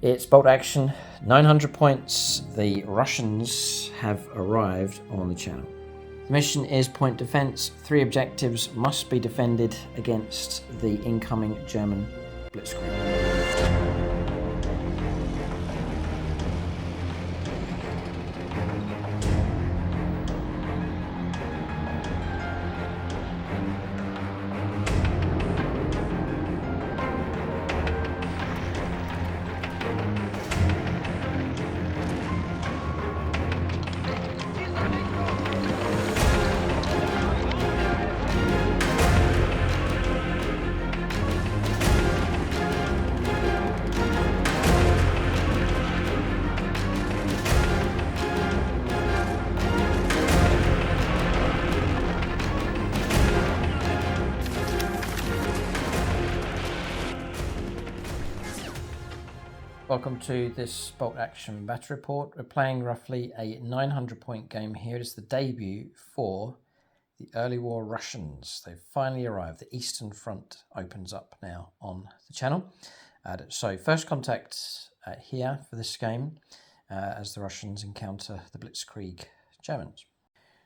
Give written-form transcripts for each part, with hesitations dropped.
It's bolt action, 900 points. The Russians have arrived on the channel. The mission is point defense. 3 objectives must be defended against the incoming German Blitzkrieg. Welcome to this bolt action battle report. We're playing roughly a 900 point game here. It is the debut for the early war Russians. They've finally arrived. The Eastern Front opens up now on the channel. So first contact here for this game as the Russians encounter the Blitzkrieg Germans.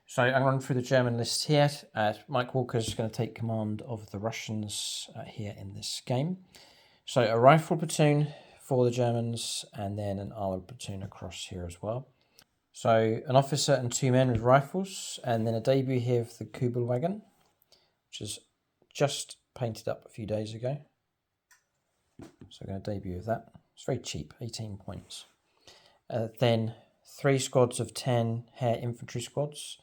So I'm running through the German list here. Mike Walker's going to take command of the Russians here in this game. So a rifle platoon for the Germans, and then an armoured platoon across here as well. So an officer and 2 men with rifles, and then a debut here for the Kubelwagen, which is just painted up a few days ago. So we're going to debut with that. It's very cheap, 18 points. Then 3 squads of 10 Hare infantry squads,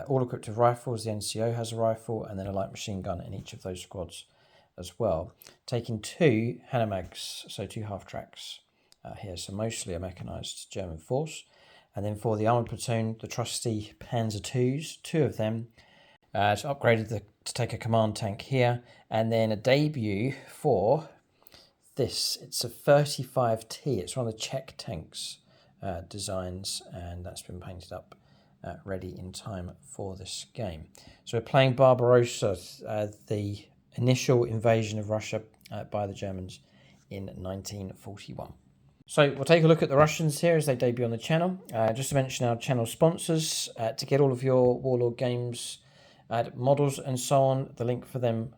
all equipped with rifles. The NCO has a rifle, and then a light machine gun in each of those squads as well, taking 2 Hanemags, so 2 half-tracks here, so mostly a mechanised German force. And then for the armoured platoon, the trusty Panzer IIs, 2 of them, upgraded to take a command tank here, and then a debut for this. It's a 35T, it's one of the Czech tanks designs, and that's been painted up ready in time for this game. So we're playing Barbarossa, the initial invasion of Russia by the Germans in 1941. So we'll take a look at the Russians here as they debut on the channel. Just to mention our channel sponsors, to get all of your Warlord games models and so on, the link for them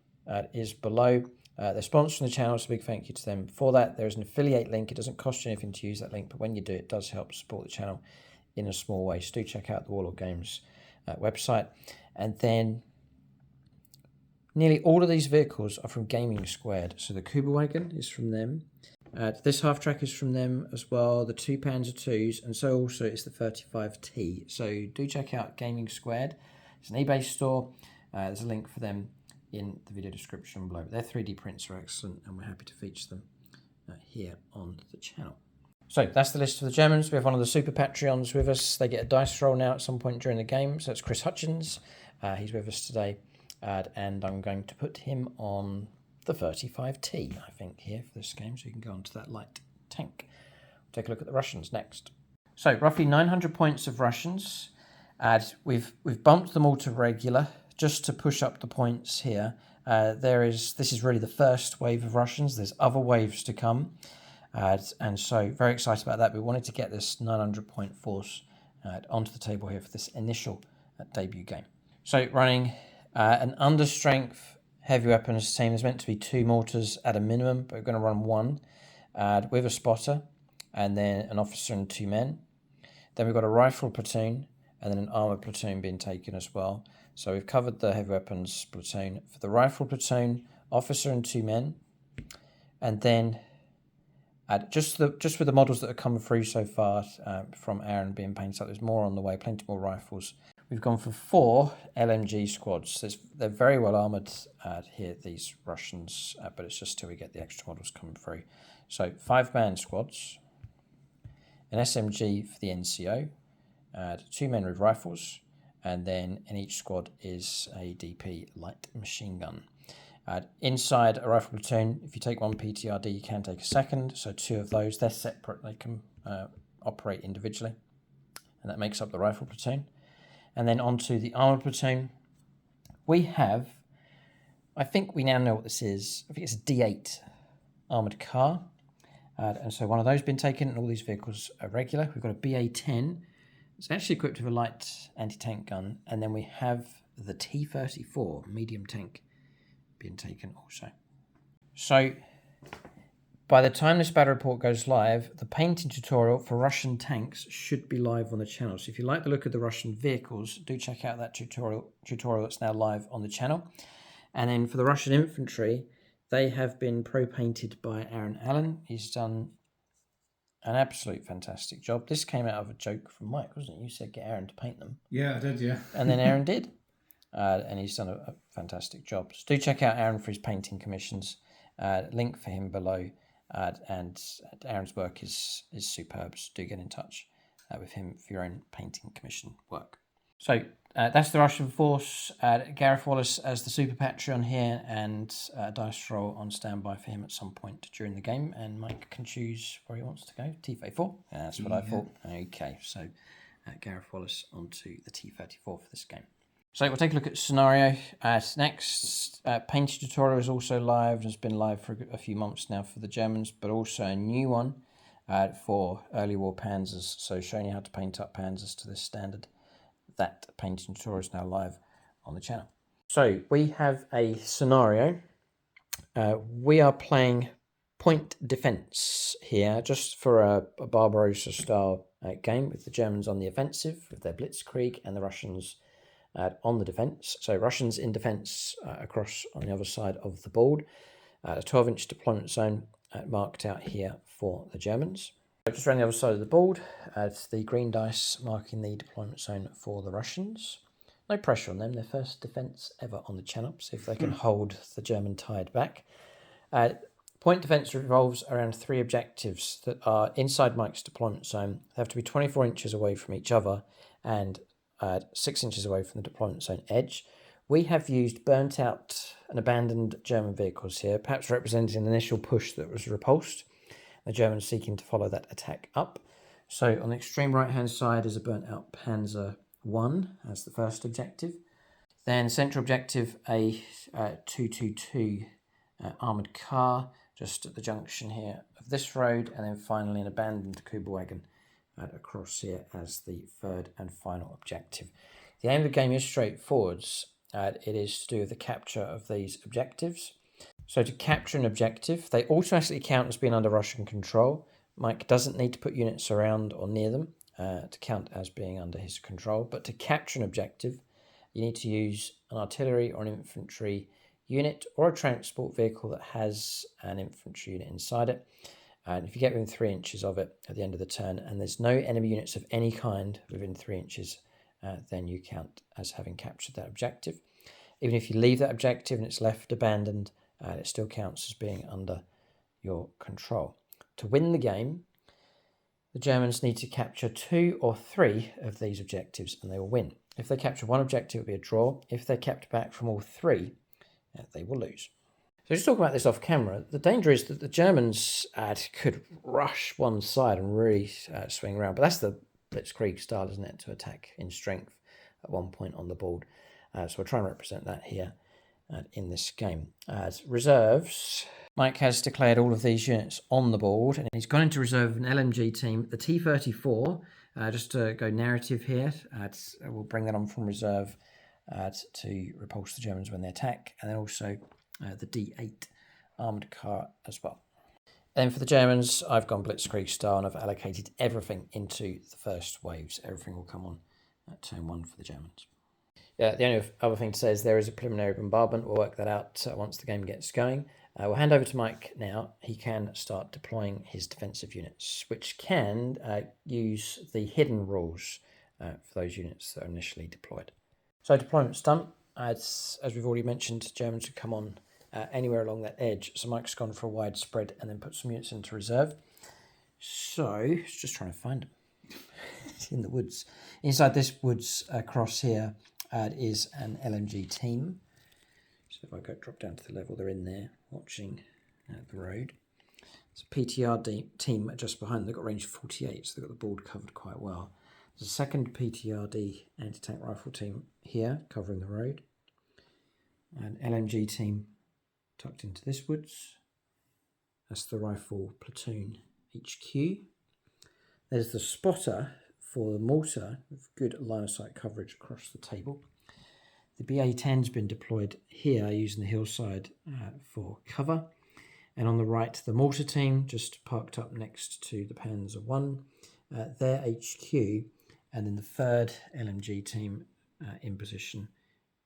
is below. They're sponsoring the channel, so a big thank you to them for that. There's an affiliate link. It doesn't cost you anything to use that link, but when you do, it does help support the channel in a small way. So do check out the Warlord Games website. And then nearly all of these vehicles are from Gaming Squared. So the Kubelwagen is from them. This half-track is from them as well. The 2 Panzer IIs, and so also it's the 35T. So do check out Gaming Squared. It's an eBay store. There's a link for them in the video description below. But their 3D prints are excellent, and we're happy to feature them here on the channel. So that's the list of the Germans. We have one of the Super Patreons with us. They get a dice roll now at some point during the game. So it's Chris Hutchins. He's with us today. And I'm going to put him on the 35T, I think, here for this game, so you can go onto that light tank. We'll take a look at the Russians next. So roughly 900 points of Russians. We've bumped them all to regular just to push up the points here. This is really the first wave of Russians. There's other waves to come, and so very excited about that. We wanted to get this 900 point force onto the table here for this initial debut game. So running an understrength heavy weapons team. There's meant to be 2 mortars at a minimum, but we're going to run 1 with a spotter, and then an officer and 2 men. Then we've got a rifle platoon, and then an armoured platoon being taken as well. So we've covered the heavy weapons platoon. For the rifle platoon, officer and 2 men, and then just with the models that have come through so far from Aaron being painted up, there's more on the way, plenty more rifles. We've gone for 4 LMG squads. They're very well armoured here, these Russians, but it's just till we get the extra models coming through. So 5-man squads, an SMG for the NCO, 2 men with rifles, and then in each squad is a DP light machine gun. Inside a rifle platoon, if you take 1 PTRD, you can take a second, so 2 of those. They're separate, they can operate individually, and that makes up the rifle platoon. And then onto the armoured platoon, we have, I think we now know what this is. I think it's a D8 armoured car. And so one of those been taken, and all these vehicles are regular. We've got a BA-10. It's actually equipped with a light anti-tank gun, and then we have the T-34 medium tank being taken also. So by the time this battle report goes live, the painting tutorial for Russian tanks should be live on the channel. So if you like the look of the Russian vehicles, do check out that tutorial that's now live on the channel. And then for the Russian infantry, they have been pro-painted by Aaron Allen. He's done an absolute fantastic job. This came out of a joke from Mike, wasn't it? You said get Aaron to paint them. Yeah, I did, yeah. And then Aaron did. And he's done a fantastic job. So do check out Aaron for his painting commissions. Link for him below. And Aaron's work is superb. So do get in touch with him for your own painting commission work. So that's the Russian force. Gareth Wallace as the Super Patreon here, and dice roll on standby for him at some point during the game. And Mike can choose where he wants to go. T-34. Yeah, that's what I thought. Okay, so Gareth Wallace onto the T-34 for this game. So we'll take a look at scenario. Next, painting tutorial is also live. It's been live for a few months now for the Germans, but also a new one for early war panzers. So showing you how to paint up panzers to this standard. That painting tutorial is now live on the channel. So we have a scenario. We are playing point defense here, just for a Barbarossa style game, with the Germans on the offensive with their Blitzkrieg and the Russians on the defense. So Russians in defense across on the other side of the board. A 12-inch deployment zone marked out here for the Germans. Just around the other side of the board, the green dice marking the deployment zone for the Russians. No pressure on them, their first defence ever on the channel, see if they can hold the German tide back. Point defence revolves around 3 objectives that are inside Mike's deployment zone. They have to be 24 inches away from each other and 6 inches away from the deployment zone edge. We have used burnt out and abandoned German vehicles here, perhaps representing an initial push that was repulsed. The Germans seeking to follow that attack up. So on the extreme right-hand side is a burnt-out Panzer I as the first objective. Then central objective, a 222 armoured car, just at the junction here of this road. And then finally an abandoned Kübelwagen across here as the third and final objective. The aim of the game is straightforward. It is to do with the capture of these objectives. So to capture an objective, they automatically count as being under Russian control. Mike doesn't need to put units around or near them to count as being under his control. But to capture an objective, you need to use an artillery or an infantry unit or a transport vehicle that has an infantry unit inside it. And if you get within 3 inches of it at the end of the turn, and there's no enemy units of any kind within 3 inches, then you count as having captured that objective. Even if you leave that objective and it's left abandoned, it still counts as being under your control. To win the game, the Germans need to capture 2 or 3 of these objectives and they will win. If they capture 1 objective, it will be a draw. If they're kept back from all 3, they will lose. So just talking about this off camera, the danger is that the Germans could rush one side and really swing around. But that's the Blitzkrieg style, isn't it, to attack in strength at one point on the board. So we'll try and represent that here in this game. As reserves, Mike has declared all of these units on the board, and he's gone into reserve an LMG team, the T-34. Just to go narrative here, we'll bring that on from reserve to repulse the Germans when they attack, and then also the D8 armoured car as well. Then for the Germans, I've gone Blitzkrieg style and I've allocated everything into the first waves. Everything will come on at turn 1 for the Germans. The only other thing to say is there is a preliminary bombardment. We'll work that out once the game gets going. We'll hand over to Mike now. He can start deploying his defensive units, which can use the hidden rules for those units that are initially deployed. So deployment's done. As we've already mentioned, Germans could come on anywhere along that edge. So Mike's gone for a wide spread and then put some units into reserve. So, just trying to find them. In the woods. Inside this woods across here is an LMG team. So if I drop down to the level, they're in there watching the road. It's a PTR team just behind them. They've got range 48, so they've got the board covered quite well. There's a second PTRD anti-tank rifle team here covering the road. An LMG team tucked into this woods. That's the rifle platoon HQ. There's the spotter for the mortar with good line of sight coverage across the table. The BA-10's been deployed here using the hillside for cover. And on the right, the mortar team just parked up next to the Panzer 1, their HQ, and then the 3rd LMG team in position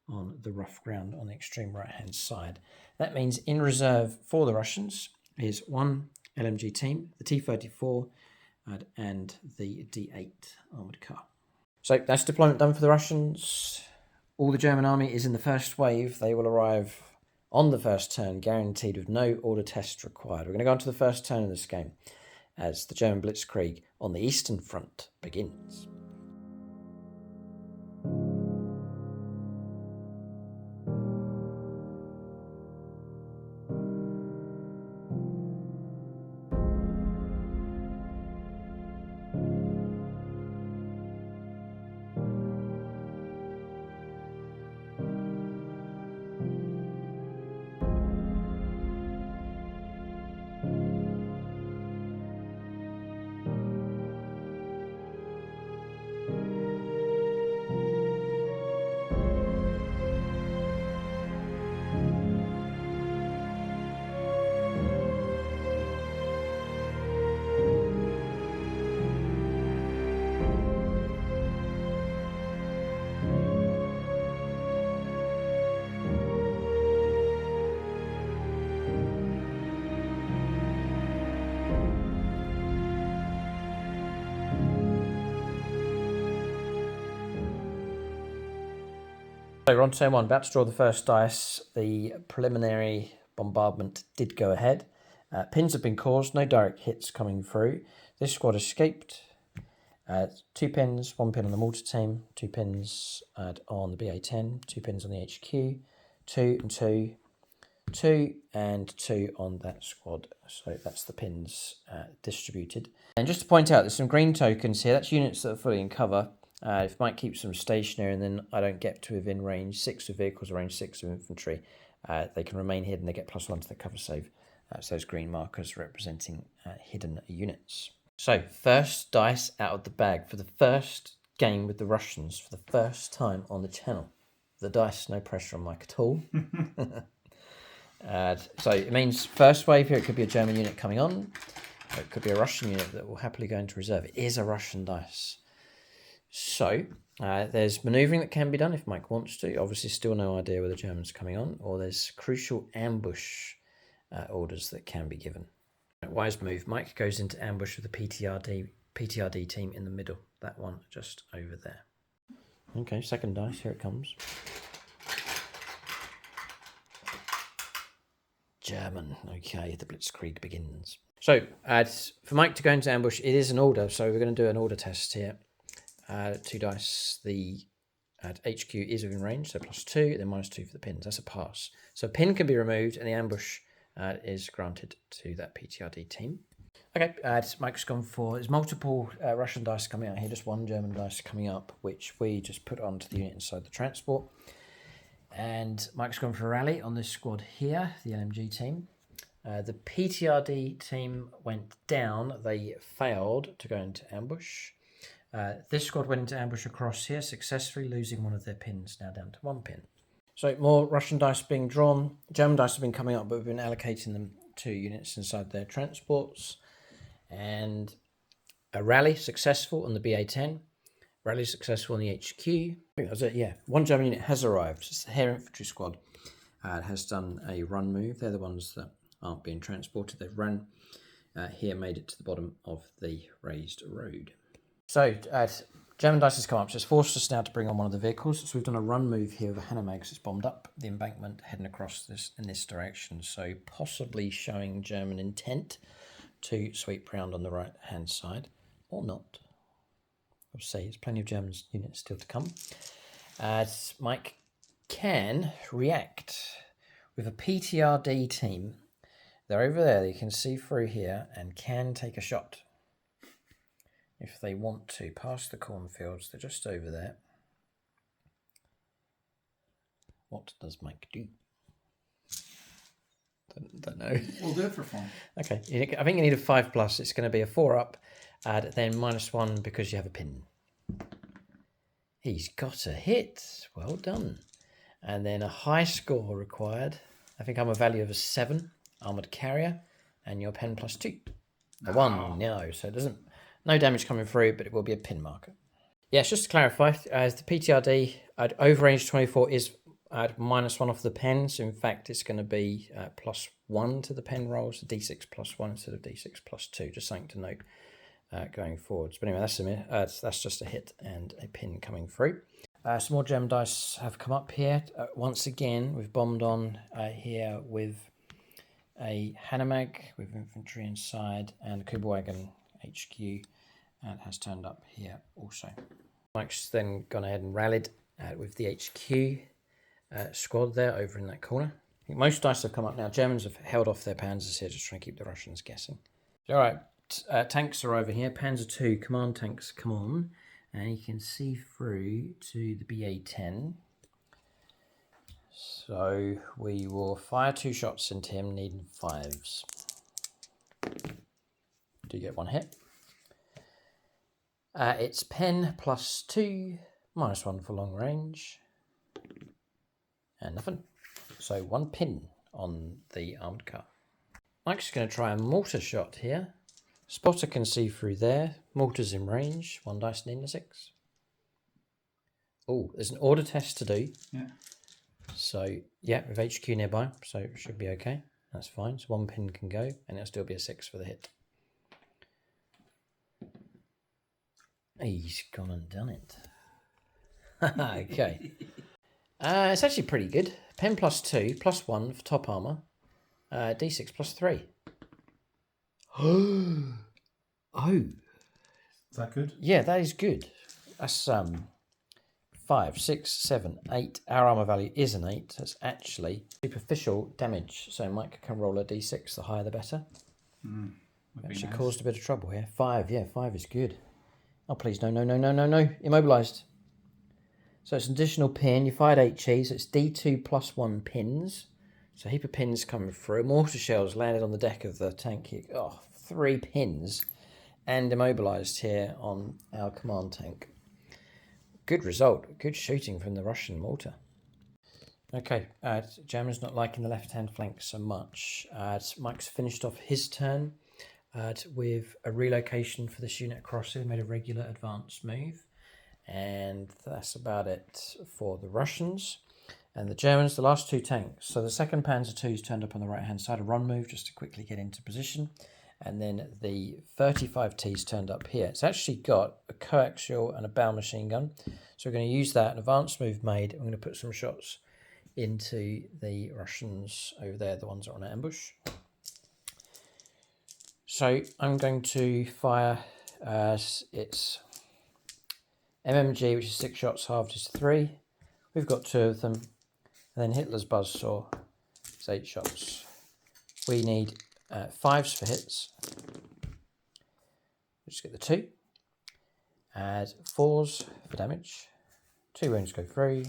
on the rough ground on the extreme right-hand side. That means in reserve for the Russians is one LMG team, the T-34, and the D8 armoured car. So that's deployment done for the Russians. All the German army is in the first wave. They will arrive on the first turn, guaranteed with no order test required. We're going to go on to the first turn in this game as the German Blitzkrieg on the Eastern Front begins. So we're on turn 1, about to draw the first dice. The preliminary bombardment did go ahead. Pins have been caused, no direct hits coming through. This squad escaped. 2 pins, 1 pin on the mortar team, 2 pins on the BA-10, 2 pins on the HQ, 2 and 2, 2 and 2 on that squad. So that's the pins distributed. And just to point out, there's some green tokens here. That's units that are fully in cover. If Mike keeps them stationary and then I don't get to within range 6 of vehicles or range 6 of infantry, they can remain hidden. They get +1 to the cover save. So those green markers representing hidden units. So first dice out of the bag for the first game with the Russians for the first time on the channel. The dice, no pressure on Mike at all. So it means first wave here, it could be a German unit coming on. Or it could be a Russian unit that will happily go into reserve. It is a Russian dice. So there's manoeuvring that can be done if Mike wants to. Obviously still no idea where the Germans are coming on. Or there's crucial ambush orders that can be given. Wise move. Mike goes into ambush with the PTRD team in the middle. That one just over there. Okay, second dice. Here it comes. German. Okay, the Blitzkrieg begins. So for Mike to go into ambush, it is an order. So we're going to do an order test here. 2 dice. The HQ is within range, so +2, then -2 for the pins. That's a pass. So a pin can be removed, and the ambush is granted to that PTRD team. Okay, Mike's gone for, there's multiple Russian dice coming out here, just 1 German dice coming up, which we just put onto the unit inside the transport. And Mike's gone for a rally on this squad here, the LMG team. The PTRD team went down. They failed to go into ambush. This squad went into ambush across here, successfully losing 1 of their pins, now down to 1 pin. So more Russian dice being drawn. German dice have been coming up, but we've been allocating them to units inside their transports. And a rally successful on the BA-10. Rally successful on the HQ. I think that was it, yeah. 1 German unit has arrived. It's the Air Infantry Squad. It has done a run move. They're the ones that aren't being transported. They've run here, made it to the bottom of the raised road. So German dice has come up, so it's forced us now to bring on 1 of the vehicles. So we've done a run move here with a Hannemag, because it's bombed up the embankment, heading across in this direction. So possibly showing German intent to sweep round on the right-hand side, or not. I'll say there's plenty of German units still to come. Mike can react with a PTRD team. They're over there, you can see through here, and can take a shot if they want to, past the cornfields. They're just over there. What does Mike do? Don't know. We'll do it for fun. Okay, I think you need a 5+. It's going to be a 4 up, then -1 because you have a pin. He's got a hit. Well done. And then a high score required. I think I'm a value of a 7, armoured carrier, and your pen +2. A 1, no, so it doesn't. No damage coming through, but it will be a pin marker. Yes, just to clarify, as the PTRD at over range 24 is at -1 off the pen, so in fact it's going to be +1 to the pen rolls, so D6 +1 instead of D6 +2. Just something to note going forwards. But anyway, that's just a hit and a pin coming through. Some more German dice have come up here. Once again, we've bombed on here with a Hanomag with infantry inside, and the Kubelwagen HQ has turned up here also. Mike's then gone ahead and rallied with the HQ squad there over in that corner. I think most dice have come up now. Germans have held off their panzers here, just trying to keep the Russians guessing. All right, tanks are over here. Panzer II command tanks come on, and you can see through to the BA-10. So we will fire 2 shots into him, needing 5s. Do you get 1 hit? It's pen +2, -1 for long range, and nothing. So 1 pin on the armed car. Mike's going to try a mortar shot here. Spotter can see through there. Mortar's in range. 1 dice needing a 6. Oh, there's an order test to do. Yeah. So, yeah, with HQ nearby, so it should be okay. That's fine. So 1 pin can go, and it'll still be a 6 for the hit. He's gone and done it. Okay. It's actually pretty good. Pen +2, +1 for top armor. D6 +3. Oh. Is that good? Yeah, that is good. That's 5, 6, 7, 8. Our armor value is an 8. That's actually superficial damage. So Mike can roll a D6. The higher the better. Actually nice. Caused a bit of trouble here. 5, yeah, 5 is good. Oh, please, no. Immobilized. So it's an additional pin. You fired HE, so it's D2 +1 pins. So a heap of pins coming through. Mortar shells landed on the deck of the tank here. Oh, 3 pins. And immobilized here on our command tank. Good result. Good shooting from the Russian mortar. Okay, Germans not liking the left-hand flank so much. Mike's finished off his turn with a relocation for this unit across here. Made a regular advance move. And that's about it for the Russians. And the Germans, the last 2 tanks. So the second Panzer II's turned up on the right-hand side, a run move just to quickly get into position. And then the 35T's turned up here. It's actually got a coaxial and a bow machine gun. So we're going to use that, an advance move made. I'm going to put some shots into the Russians over there, the ones that are on ambush. So I'm going to fire, it's MMG, which is 6 shots, halved is 3. We've got 2 of them. And then Hitler's buzzsaw is 8 shots. We need 5s for hits. Just get the 2. Add 4s for damage. 2 wounds go through.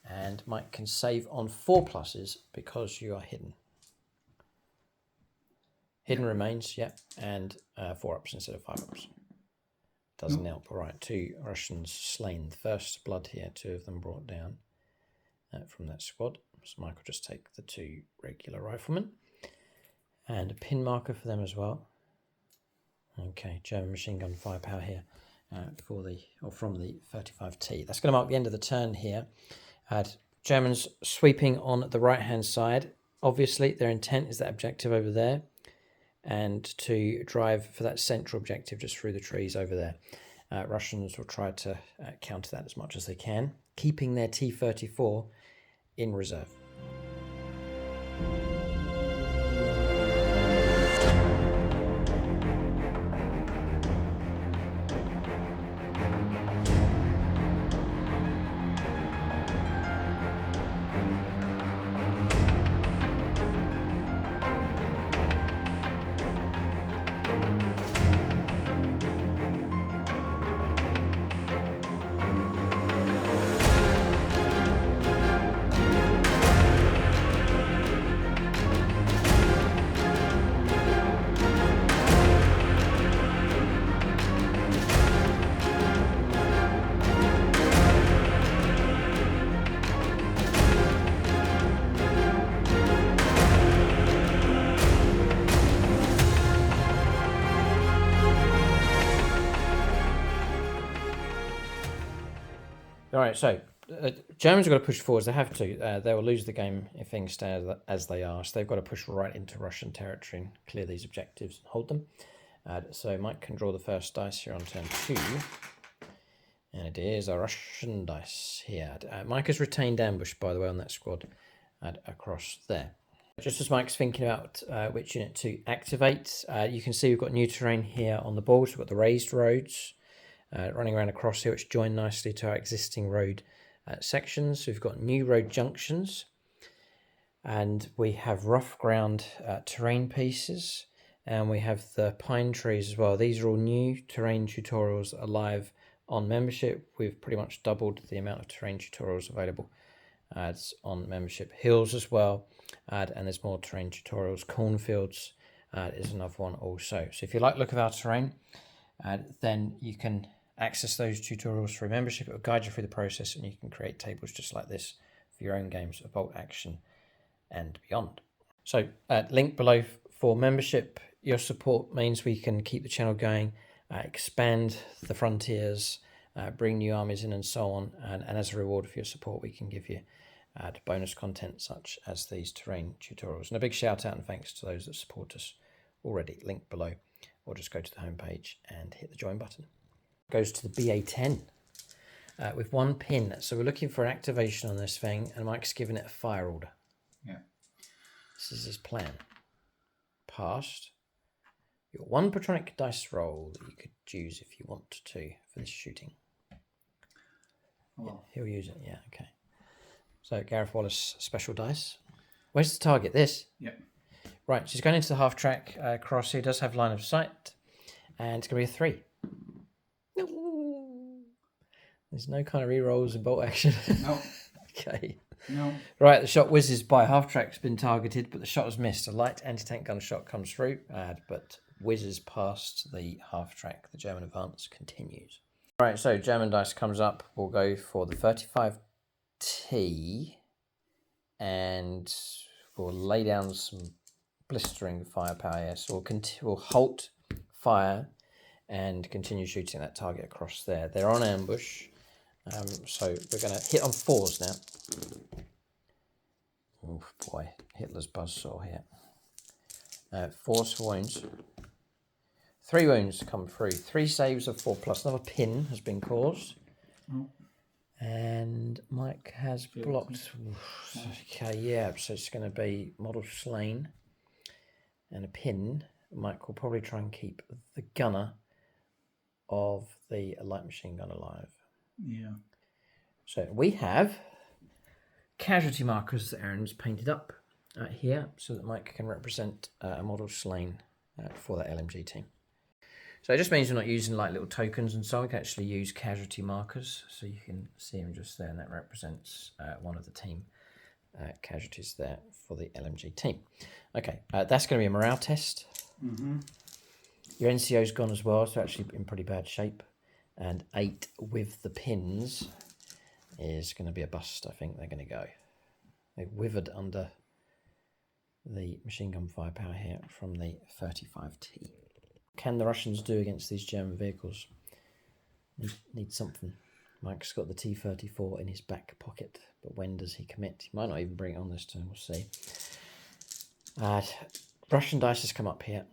And Mike can save on 4 pluses because you are hidden. Hidden remains, yeah. And 4 ups instead of 5 ups. Doesn't help. All right, 2 Russians slain. The first blood here, 2 of them brought down from that squad. So Mike will just take the 2 regular riflemen. And a pin marker for them as well. Okay, German machine gun firepower here from the 35T. That's going to mark the end of the turn here. Germans sweeping on the right-hand side. Obviously, their intent is that objective over there. And to drive for that central objective just through the trees over there. Russians will try to counter that as much as they can, keeping their T-34 in reserve. right, so Germans have got to push forwards. They have to. They will lose the game if things stay as they are. So they've got to push right into Russian territory and clear these objectives and hold them. So Mike can draw the first dice here on turn 2. And it is a Russian dice here. Mike has retained ambush, by the way, on that squad across there. Just as Mike's thinking about which unit to activate, you can see we've got new terrain here on the board. So we've got the raised roads running around across here, which join nicely to our existing road sections. So we've got new road junctions, and we have rough ground terrain pieces, and we have the pine trees as well. These are all new terrain tutorials alive on membership. We've pretty much doubled the amount of terrain tutorials available on membership. Hills as well, and there's more terrain tutorials. Cornfields is another one also. So if you like the look of our terrain, then you can access those tutorials through membership. It will guide you through the process, and you can create tables just like this for your own games of bolt action and beyond. So link below for membership. Your support means we can keep the channel going, expand the frontiers, bring new armies in and so on, and as a reward for your support we can give you bonus content such as these terrain tutorials. And a big shout out and thanks to those that support us already. Link below, or just go to the homepage and hit the join button. Goes to the BA10 with 1 pin. So we're looking for an activation on this thing, and Mike's given it a fire order. Yeah. This is his plan. Passed. You've got 1 patronic dice roll that you could use if you want to for this shooting. Well. He'll use it, yeah, okay. So Gareth Wallace special dice. Where's the target? This? Yep. Right, she's going into the half track cross here. Does have line of sight, and it's going to be a 3. No. There's no kind of re-rolls in bolt action. No. Okay. No. Right, the shot whizzes by. Half track's been targeted, but the shot has missed. A light anti-tank gun shot comes through, but whizzes past the half track. The German advance continues. Right, so German dice comes up. We'll go for the 35T, and we'll lay down some blistering firepower here. So we'll halt fire and continue shooting that target across there. They're on ambush, so we're going to hit on 4s now. Oh boy, Hitler's buzzsaw here. 4s for wounds. 3 wounds come through. 3 saves of 4+. Another pin has been caused. Oh. And Mike has blocked. Okay, yeah, so it's going to be model slain and a pin. Mike will probably try and keep the gunner of the light machine gun alive. Yeah. So we have casualty markers that Aaron's painted up here so that Mike can represent a model slain for that LMG team. So it just means we're not using like little tokens and so on. We can actually use casualty markers. So you can see them just there, and that represents one of the team casualties there for the LMG team. Okay, that's going to be a morale test. Mm-hmm. Your NCO's gone as well, so actually in pretty bad shape. And 8 with the pins is going to be a bust, I think they're going to go. They've withered under the machine gun firepower here from the 35T. Can the Russians do against these German vehicles? Need something. Mike's got the T-34 in his back pocket, but when does he commit? He might not even bring it on this turn, we'll see. Russian dice has come up here.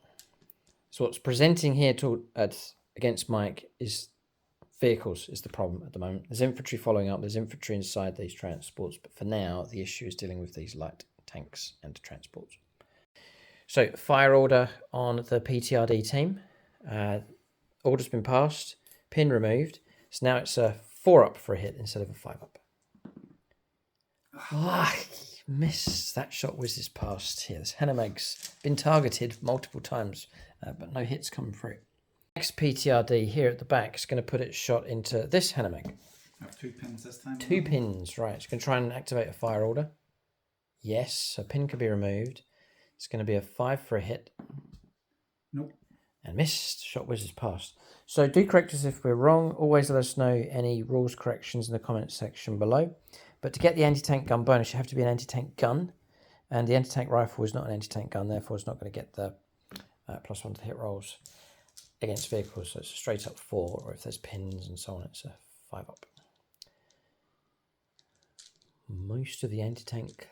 So what's presenting here against Mike is vehicles is the problem at the moment. There's infantry following up, there's infantry inside these transports, but for now the issue is dealing with these light tanks and transports. So fire order on the PTRD team. Order's been passed, pin removed. So now it's a 4 up for a hit instead of a 5 up. Miss. That shot whizzes past here. This Hanomag's been targeted multiple times, but no hits come through. Next PTRD here at the back is going to put its shot into this Hanomag. I have 2 pins this time. 2 pins, right. It's going to try and activate a fire order. Yes, a pin can be removed. It's going to be a 5 for a hit. Nope. And missed. Shot whizzes past. So do correct us if we're wrong. Always let us know any rules corrections in the comments section below. But to get the anti-tank gun bonus, you have to be an anti-tank gun. And the anti-tank rifle is not an anti-tank gun, therefore it's not going to get the +1 to hit rolls against vehicles. So it's a straight up 4, or if there's pins and so on, it's a 5 up. most of the anti-tank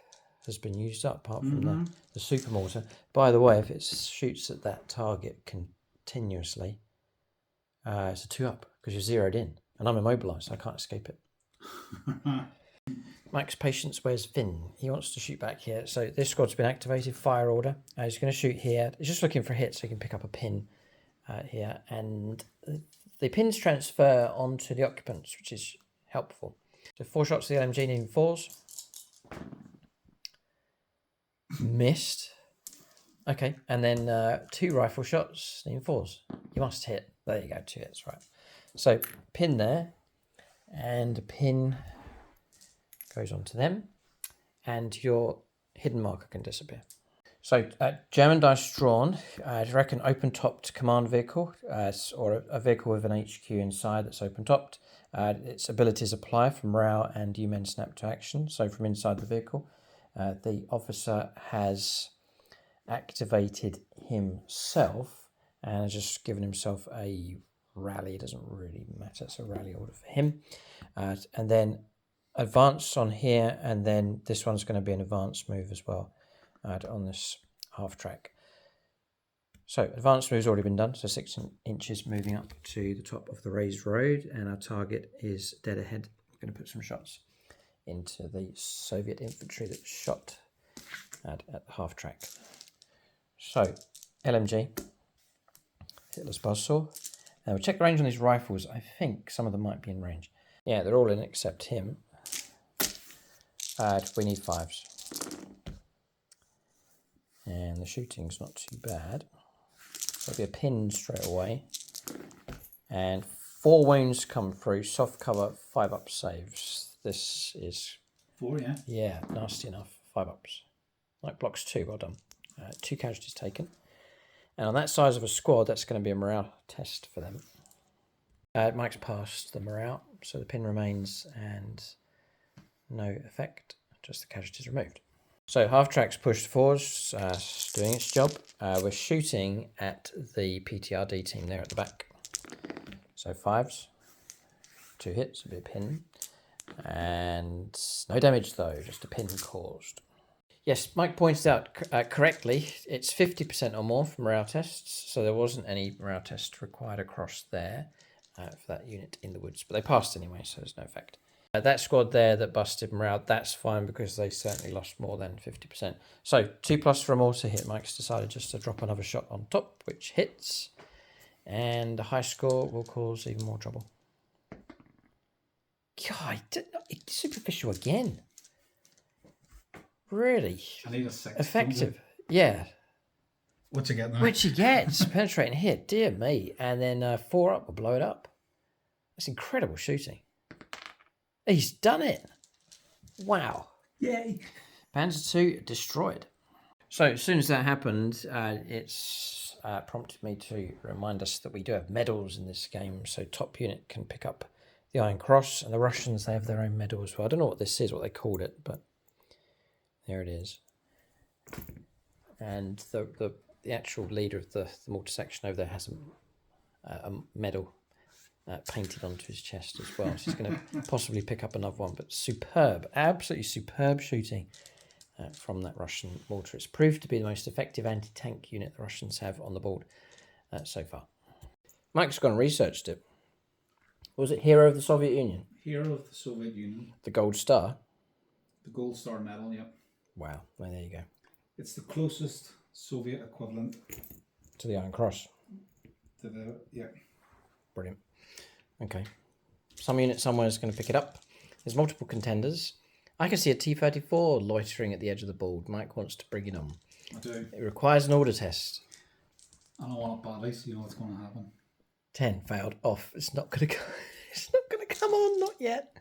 has been used up, apart from the super mortar. By the way, if it shoots at that target continuously, it's a 2-up because you're zeroed in, and I'm immobilized, so I can't escape it. Mike's patience wears thin. He wants to shoot back here. So this squad's been activated, fire order. He's going to shoot here. He's just looking for a hit so he can pick up a pin here. And the pins transfer onto the occupants, which is helpful. So 4 shots to the LMG, needing 4s. Missed. Okay, and then 2 rifle shots, needing 4s. You must hit. There you go, 2 hits, right. So pin there, and a pin goes on to them, and your hidden marker can disappear. So German dice drawn. I reckon open-topped command vehicle, or a vehicle with an HQ inside that's open-topped. Its abilities apply from morale and U-men snap to action. So from inside the vehicle, the officer has activated himself and has just given himself a rally. It doesn't really matter. It's a rally order for him. And then advance on here, and then this one's going to be an advance move as well on this half track. So advance move's already been done, so 6 inches moving up to the top of the raised road, and our target is dead ahead. I'm going to put some shots into the Soviet infantry that was shot at the half track. So LMG, Hitler's buzzsaw. Now we'll check the range on these rifles. I think some of them might be in range. Yeah, they're all in except him. We need 5s. And the shooting's not too bad. There'll be a pin straight away. And 4 wounds come through. Soft cover, 5-up saves. This is... 4, yeah? Yeah, nasty enough. 5-ups. Like blocks 2, well done. 2 casualties taken. And on that size of a squad, that's going to be a morale test for them. Mike's passed the morale, so the pin remains and no effect, just the casualties removed. So half track's pushed forwards, doing its job. We're shooting at the PTRD team there at the back. So 5s, 2 hits, a bit of pin, and no damage though, just a pin caused. Yes, Mike pointed out correctly, it's 50% or more for morale tests, so there wasn't any morale test required across there for that unit in the woods, but they passed anyway, so there's no effect. That squad there that busted morale, that's fine because they certainly lost more than 50%. So 2+ for a mortar hit. Mike's decided just to drop another shot on top, which hits, and a high score will cause even more trouble. God, it's superficial again. Really? I need a 6. Effective. Yeah. What's you get now? Which he gets. Penetrating hit. Dear me. And then 4-up will blow it up. That's incredible shooting. He's done it. Wow. Yay. Panzer II destroyed. So as soon as that happened, it's prompted me to remind us that we do have medals in this game. So top unit can pick up the Iron Cross, and the Russians, they have their own medal as well. I don't know what this is, what they called it, but there it is. And the actual leader of the mortar section over there has a medal painted onto his chest as well. So he's going to possibly pick up another one. But superb, absolutely superb shooting from that Russian mortar. It's proved to be the most effective anti-tank unit the Russians have on the board so far. Mike's gone and researched it. Was it Hero of the Soviet Union? Hero of the Soviet Union. The Gold Star? The Gold Star medal, yep. Wow, well, there you go. It's the closest Soviet equivalent to the Iron Cross. To the, yeah. Brilliant. Okay. Some unit somewhere is going to pick it up. There's multiple contenders. I can see a T-34 loitering at the edge of the board. Mike wants to bring it on. I do. It requires an order test. I don't want it badly, so you know what's going to happen. 10 failed off. It's not going to go. It's not going to come on. Not yet.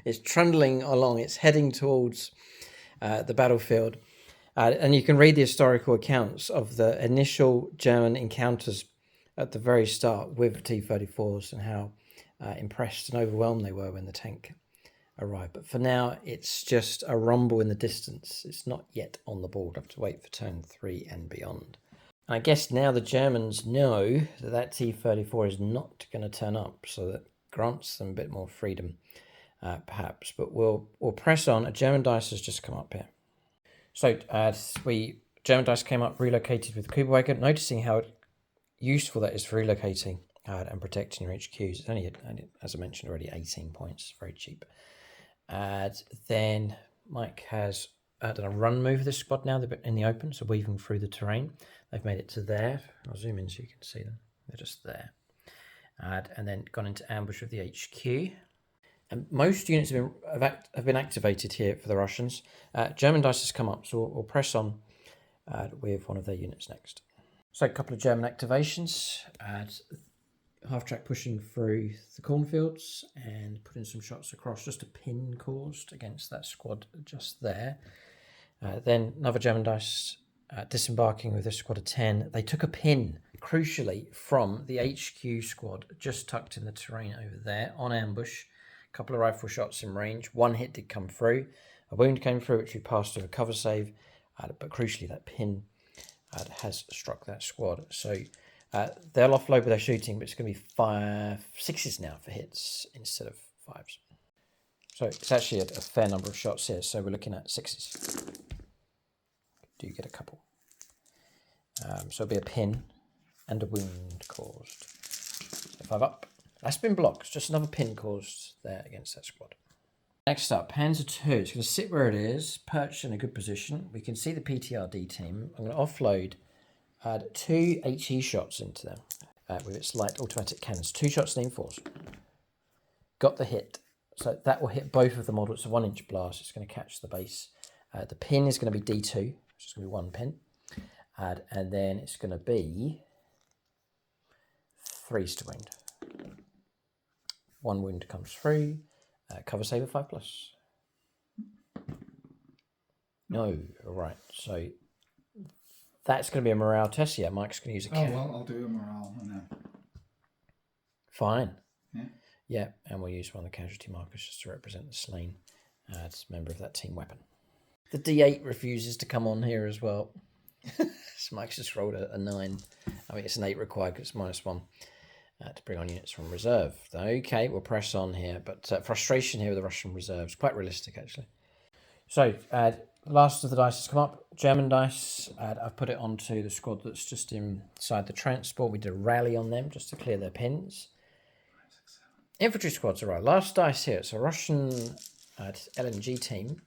It's trundling along. It's heading towards the battlefield. And you can read the historical accounts of the initial German encounters at the very start with T-34s and how impressed and overwhelmed they were when the tank arrived. But for now, it's just a rumble in the distance. It's not yet on the board. I have to wait for turn 3 and beyond. And I guess now the Germans know that T-34 is not going to turn up, so that grants them a bit more freedom perhaps. But we'll press on. A German dice has just come up here. So German dice came up, relocated with Kubelwagen, noticing how useful that is for relocating and protecting your HQs. It's only, as I mentioned already, 18 points. Very cheap. Then Mike has done a run move of this squad now. They're in the open, so weaving through the terrain. They've made it to there. I'll zoom in so you can see them. They're just there. And then gone into ambush with the HQ. And most units have been activated here for the Russians. German dice has come up, so we'll press on with one of their units next. So a couple of German activations. Half-track pushing through the cornfields and putting some shots across. Just a pin caused against that squad just there. Then another German dice disembarking with a squad of 10. They took a pin, crucially, from the HQ squad just tucked in the terrain over there on ambush. A couple of rifle shots in range. One hit did come through. A wound came through, which we passed with a cover save. But crucially, that pin has struck that squad. So they'll offload with their shooting, but it's going to be 6s now for hits instead of 5s. So it's actually a fair number of shots here. So we're looking at 6s. Do you get a couple? So it'll be a pin and a wound caused. So 5 up. That's been blocked. Just another pin caused there against that squad. Next up, Panzer II. It's going to sit where it is, perched in a good position. We can see the PTRD team. I'm going to offload 2 HE shots into them with its light automatic cannons. 2 shots in force. Got the hit. So that will hit both of the models. It's a 1-inch blast. It's going to catch the base. The pin is going to be D2, which is going to be 1 pin. And then it's going to be 3s to wound. 1 wound comes through. Cover save of 5+. No, all right. So that's going to be a morale test. Yeah, Mike's going to use a Oh, well, I'll do a morale and then. Fine. Yeah. Yeah, and we'll use one of the casualty markers just to represent the slain as a member of that team weapon. The D8 refuses to come on here as well. So Mike's just rolled a 9. I mean, it's an 8 required because it's -1 to bring on units from reserve. Okay, we'll press on here, but frustration here with the Russian reserves. Quite realistic, actually. So, last of the dice has come up. German dice. I've put it onto the squad that's just inside the transport. We did a rally on them just to clear their pins. Infantry squads arrived. Last dice here. It's a Russian LNG team.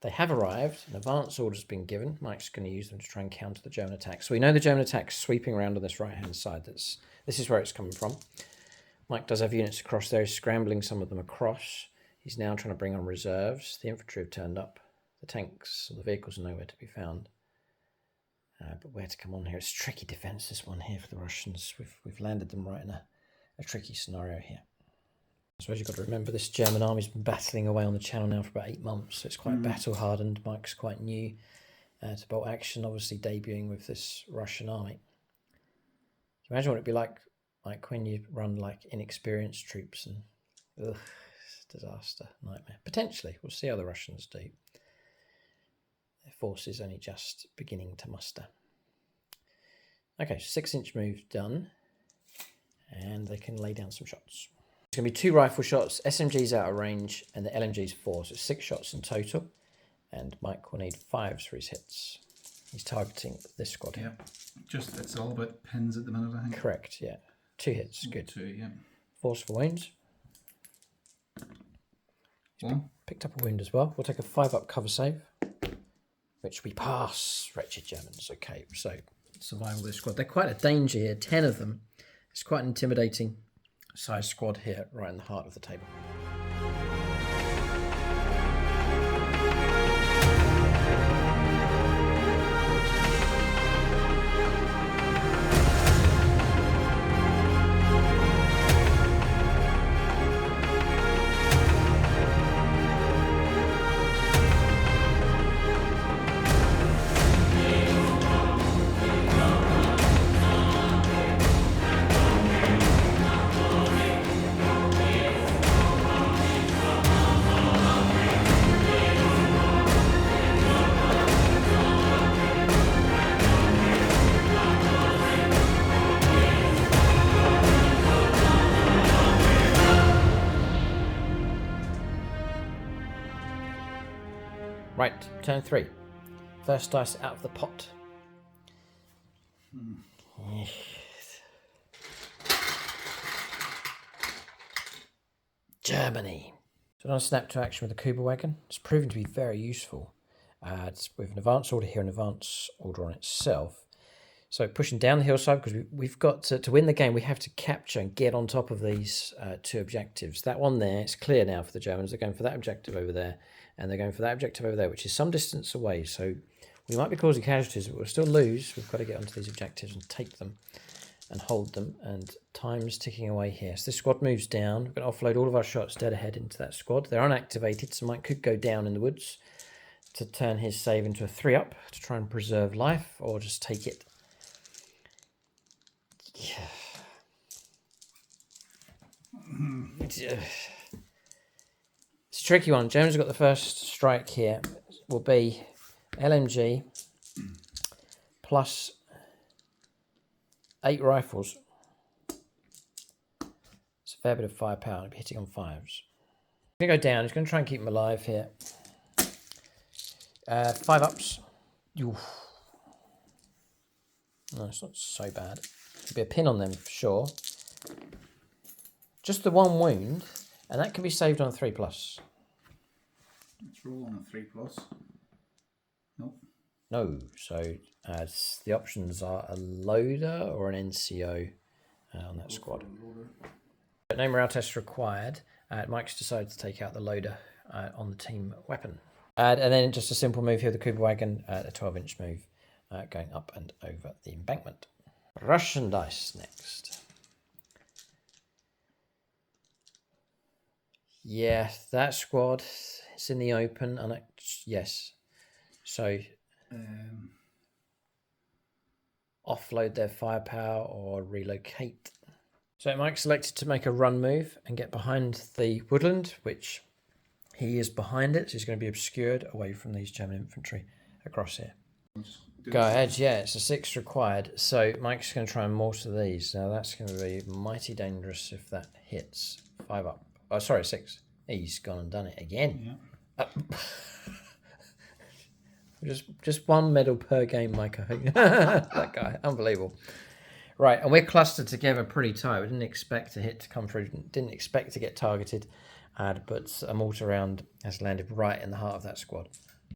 They have arrived. An advance order has been given. Mike's going to use them to try and counter the German attack. So we know the German attack's sweeping around on this right-hand side. This is where it's coming from. Mike does have units across there. He's scrambling some of them across. He's now trying to bring on reserves. The infantry have turned up. The tanks or the vehicles are nowhere to be found. But where to come on here? It's a tricky defence, this one here for the Russians. We've landed them right in a tricky scenario here. So as you've got to remember, this German army's been battling away on the channel now for about 8 months. So it's quite battle-hardened. Mike's quite new to bolt action, obviously debuting with this Russian army. Imagine what it'd be like when you run like inexperienced troops and it's a disaster, nightmare. Potentially, we'll see how the Russians do. Their force is only just beginning to muster. Okay, 6-inch move done, and they can lay down some shots. It's going to be 2 rifle shots, SMG's out of range, and the LMG's 4, so 6 shots in total. And Mike will need 5s for his hits. He's targeting this squad here. Yeah, it's all about pins at the minute, I think. Correct, yeah. 2 hits, good. 2, yeah. 4s for wounds. 1. Picked up a wound as well. We'll take a 5-up cover save, which we pass. Wretched Germans. Okay, so survival of this squad. They're quite a danger here, 10 of them. It's quite an intimidating size squad here, right in the heart of the table. Right, turn 3. First dice out of the pot. Germany. So on a snap to action with the Kuba wagon. It's proven to be very useful. It's with an advance order here, an advance order on itself. So pushing down the hillside, because we've got to win the game, we have to capture and get on top of these 2 objectives. That one there, it's clear now for the Germans. They're going for that objective over there, and they're going for that objective over there, which is some distance away. So we might be causing casualties, but we'll still lose. We've got to get onto these objectives and take them and hold them, and time's ticking away here. So this squad moves down. We're going to offload all of our shots dead ahead into that squad. They're unactivated, so Mike could go down in the woods to turn his save into a 3-up to try and preserve life, or just take it. Yeah. It's a tricky one. James has got the first strike here. Will be LMG plus 8 rifles. It's a fair bit of firepower. I'll be hitting on 5s. He's going to go down. He's going to try and keep him alive here. 5 ups. Oof. No, it's not so bad. There'll be a pin on them for sure. Just the 1 wound, and that can be saved on a 3+. Let's roll on a 3+. Nope. No, so the options are a loader or an NCO on that squad. But no morale test required. Mike's decided to take out the loader on the team weapon. And then just a simple move here with the Kuba wagon, a 12-inch move going up and over the embankment. Russian dice next. Yeah, that squad is in the open, and yes. So offload their firepower or relocate. So Mike selected to make a run move and get behind the woodland, which he is behind it, so he's going to be obscured away from these German infantry across here. Go ahead, yeah, it's a 6 required. So Mike's going to try and mortar these. Now that's going to be mighty dangerous if that hits. 5 up. Oh, sorry, 6. He's gone and done it again. Yeah. Just 1 medal per game, Mike, I think. That guy, unbelievable. Right, and we're clustered together pretty tight. We didn't expect a hit to come through, didn't expect to get targeted, but a mortar round has landed right in the heart of that squad.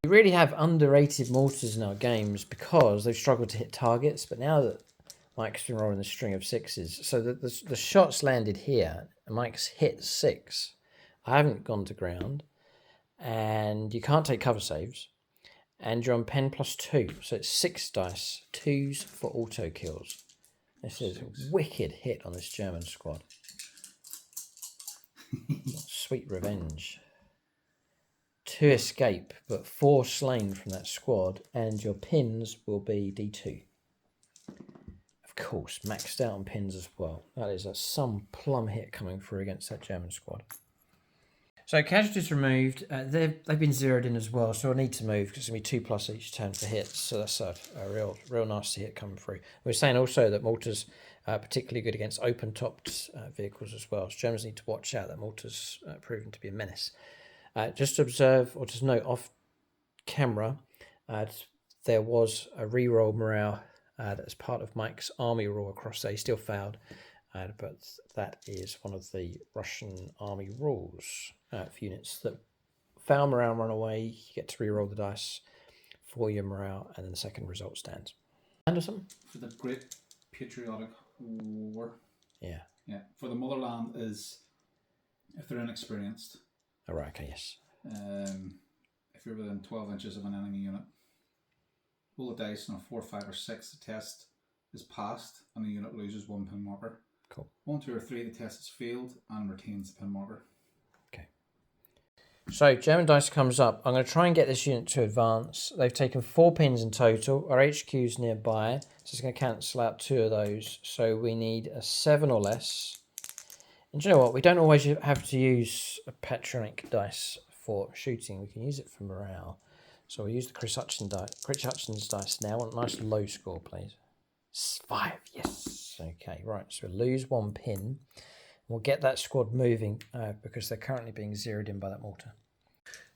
We really have underrated mortars in our games because they've struggled to hit targets, but now that Mike's been rolling the string of 6s, so the shots landed here, and Mike's hit 6. I haven't gone to ground, and you can't take cover saves, and you're on pen +2, so it's 6 dice, 2s for auto kills. This is a wicked hit on this German squad. Sweet revenge. 2 escape, but 4 slain from that squad, and your pins will be D2. Of course, maxed out on pins as well. That is some plum hit coming through against that German squad. So casualties removed. They've been zeroed in as well, so I need to move because it's going to be 2+ each turn for hits. So that's a real nasty hit coming through. We're saying also that mortars are particularly good against open-topped vehicles as well. So Germans need to watch out that mortars proven to be a menace. Just to observe, or just note off camera, there was a reroll morale that's part of Mike's army rule across there. He still failed, but that is one of the Russian army rules for units that fail morale and run away. You get to reroll the dice for your morale, and then the second result stands. Anderson? For the Great Patriotic War. Yeah. Yeah. For the motherland is if they're inexperienced. Oh, right, okay, yes. If you're within 12 inches of an enemy unit, roll the dice on a 4, 5, or 6. The test is passed and the unit loses 1 pin marker. Cool. 1, 2, or 3, the test is failed and retains the pin marker. Okay. So German dice comes up. I'm going to try and get this unit to advance. They've taken 4 pins in total. Our HQ's nearby, so it's going to cancel out 2 of those. So we need a 7 or less. And do you know what? We don't always have to use a Patronic dice for shooting. We can use it for morale. So we'll use the Chris Hutchins dice now. I want a nice low score, please. 5, yes. Okay, right. So we'll lose 1 pin. We'll get that squad moving because they're currently being zeroed in by that mortar.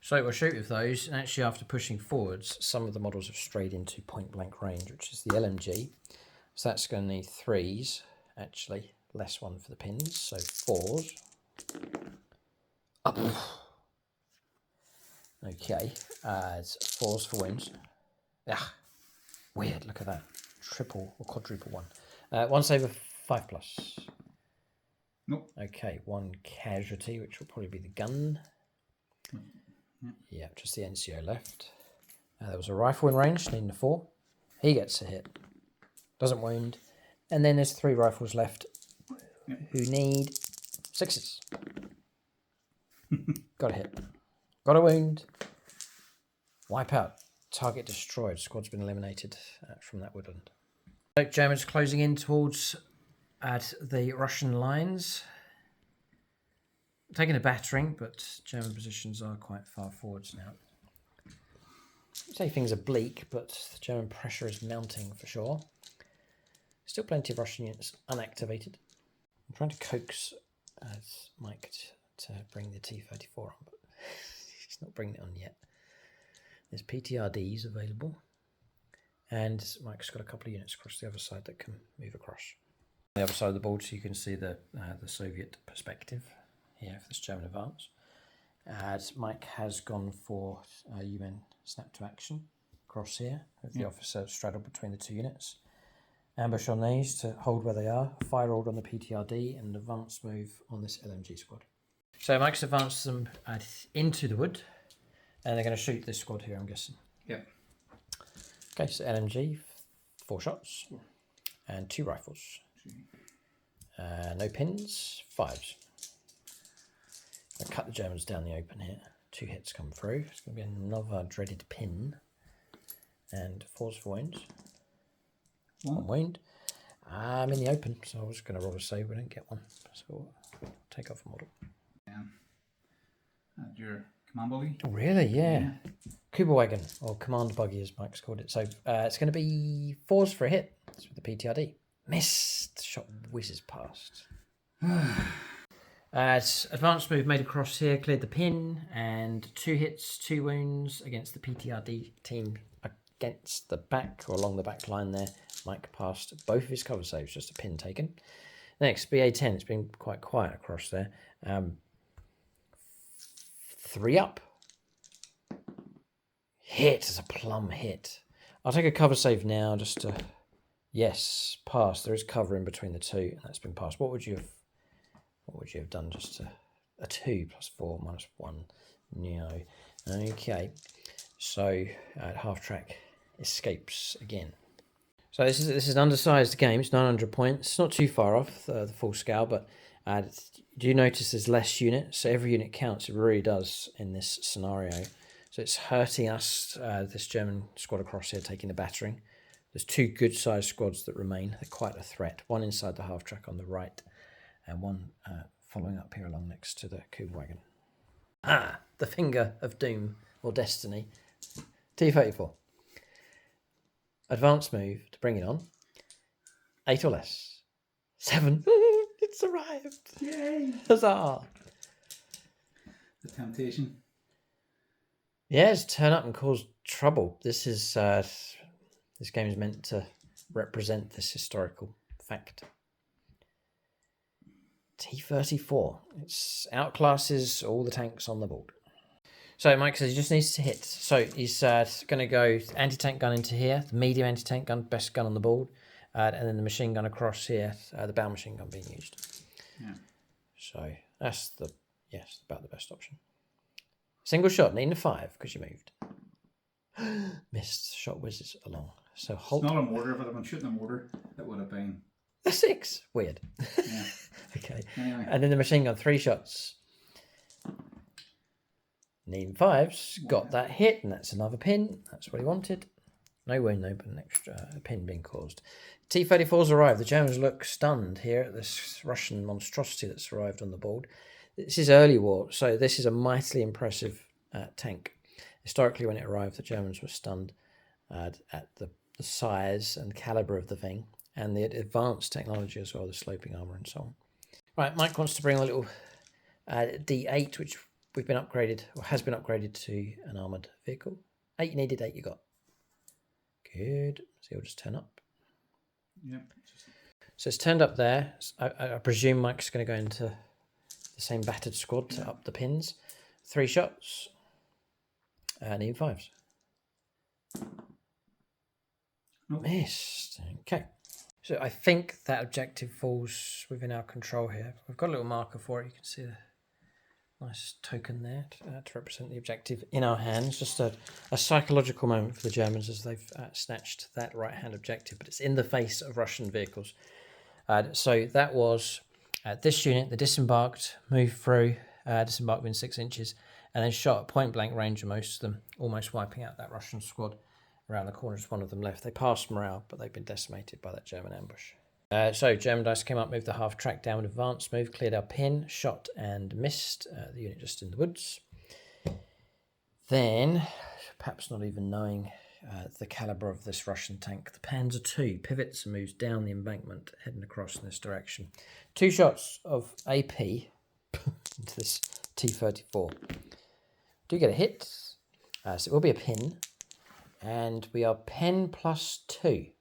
So we'll shoot with those, and actually after pushing forwards, some of the models have strayed into point blank range, which is the LMG. So that's going to need 3s, actually, less one for the pins, so 4s. Up. Okay, it's 4s for wounds. Ah, weird, look at that. Triple or quadruple one. 1 saver, 5+. Nope. Okay, 1 casualty, which will probably be the gun. Yeah, just the NCO left. There was a rifle in range, needing a 4. He gets a hit. Doesn't wound. And then there's 3 rifles left who need 6s. Got a hit. Got a wound. Wipe out. Target destroyed. Squad's been eliminated from that woodland. So Germans closing in towards the Russian lines. Taking a battering, but German positions are quite far forwards now. I'd say things are bleak, but the German pressure is mounting for sure. Still plenty of Russian units unactivated. I'm trying to coax Mike to bring the T-34 on, but he's not bringing it on yet. There's PTRDs available, and Mike's got a couple of units across the other side that can move across. On the other side of the board, so you can see the Soviet perspective here for this German advance. As Mike has gone for UN snap to action across here, with the officer straddled between the 2 units. Ambush on these to hold where they are, fire order on the PTRD, and an advance move on this LMG squad. So Mike's advanced them into the wood, and they're going to shoot this squad here, I'm guessing. Yep. Okay, so LMG, 4 shots, and 2 rifles. No pins, 5s. I'll cut the Germans down the open here. 2 hits come through. It's going to be another dreaded pin. And 4s for wounds. 1 wound. I'm in the open, so I was going to roll a save, but I didn't get one. So I'll take off a model. And your command buggy? Oh, really? Yeah. Wagon, or command buggy as Mike's called it. So it's going to be 4s for a hit. That's with the PTRD. Missed. Shot whizzes past. Advanced move made across here, cleared the pin, and 2 hits, 2 wounds against the PTRD team against the back, or along the back line there. Mike passed both of his cover saves, just a pin taken. Next, BA-10, it's been quite quiet across there. 3 up. Hit as a plumb hit. I'll take a cover save now just to... Yes, pass. There is cover in between the 2, and that's been passed. What would you have done just to... A 2 plus 4 minus 1. No. Okay. So, half track escapes again. So this is an undersized game. It's 900 points. It's not too far off the full scale, but do you notice there's less units? So every unit counts. It really does in this scenario. So it's hurting us, this German squad across here taking the battering. There's 2 good-sized squads that remain. They're quite a threat. One inside the half-track on the right, and one following up here along next to the Wagon. Ah, the finger of doom or destiny. T-34. Advanced move to bring it on. 8 or less. 7. It's arrived. Yay! Huzzah! The temptation. Yes, turn up and cause trouble. This is this game is meant to represent this historical fact. T-34. It outclasses all the tanks on the board. So Mike says he just needs to hit. So he's going to go anti-tank gun into here, the medium anti-tank gun, best gun on the board, and then the machine gun across here, the bow machine gun being used. Yeah. So that's about the best option. Single shot, needing a 5 because you moved. Missed. Shot whizzes along. So halt. It's not a mortar. If I'd been shooting a mortar, it would have been a 6. Weird. Yeah. Okay. Anyway. And then the machine gun, 3 shots. Needing 5s. Got that hit, and that's another pin. That's what he wanted. No wound though, but an extra pin being caused. T-34's arrived. The Germans look stunned here at this Russian monstrosity that's arrived on the board. This is early war, so this is a mightily impressive tank. Historically, when it arrived, the Germans were stunned at the size and calibre of the thing, and the advanced technology as well, the sloping armour and so on. Right, Mike wants to bring a little D8, which we've been upgraded, or has been upgraded to an armoured vehicle. 8 you needed, 8 you got. Good. So you'll just turn up. Yep. So it's turned up there. I presume Mike's going to go into the same battered squad to up the pins. 3 shots. Need 5s. Nope. Missed. Okay. So I think that objective falls within our control here. We've got a little marker for it. You can see the nice token there to represent the objective in our hands. Just a psychological moment for the Germans as they've snatched that right-hand objective, but it's in the face of Russian vehicles. So that was this unit, the disembarked, moved through, disembarked within 6 inches, and then shot at point-blank range of most of them, almost wiping out that Russian squad around the corner. Just one of them left. They passed morale, but they've been decimated by that German ambush. So German dice came up, moved the half track downward advance move, cleared our pin, shot and missed the unit just in the woods. Then, perhaps not even knowing the calibre of this Russian tank, the Panzer II pivots and moves down the embankment, heading across in this direction. 2 shots of AP into this T-34. Do get a hit, so it will be a pin, and we are pen +2.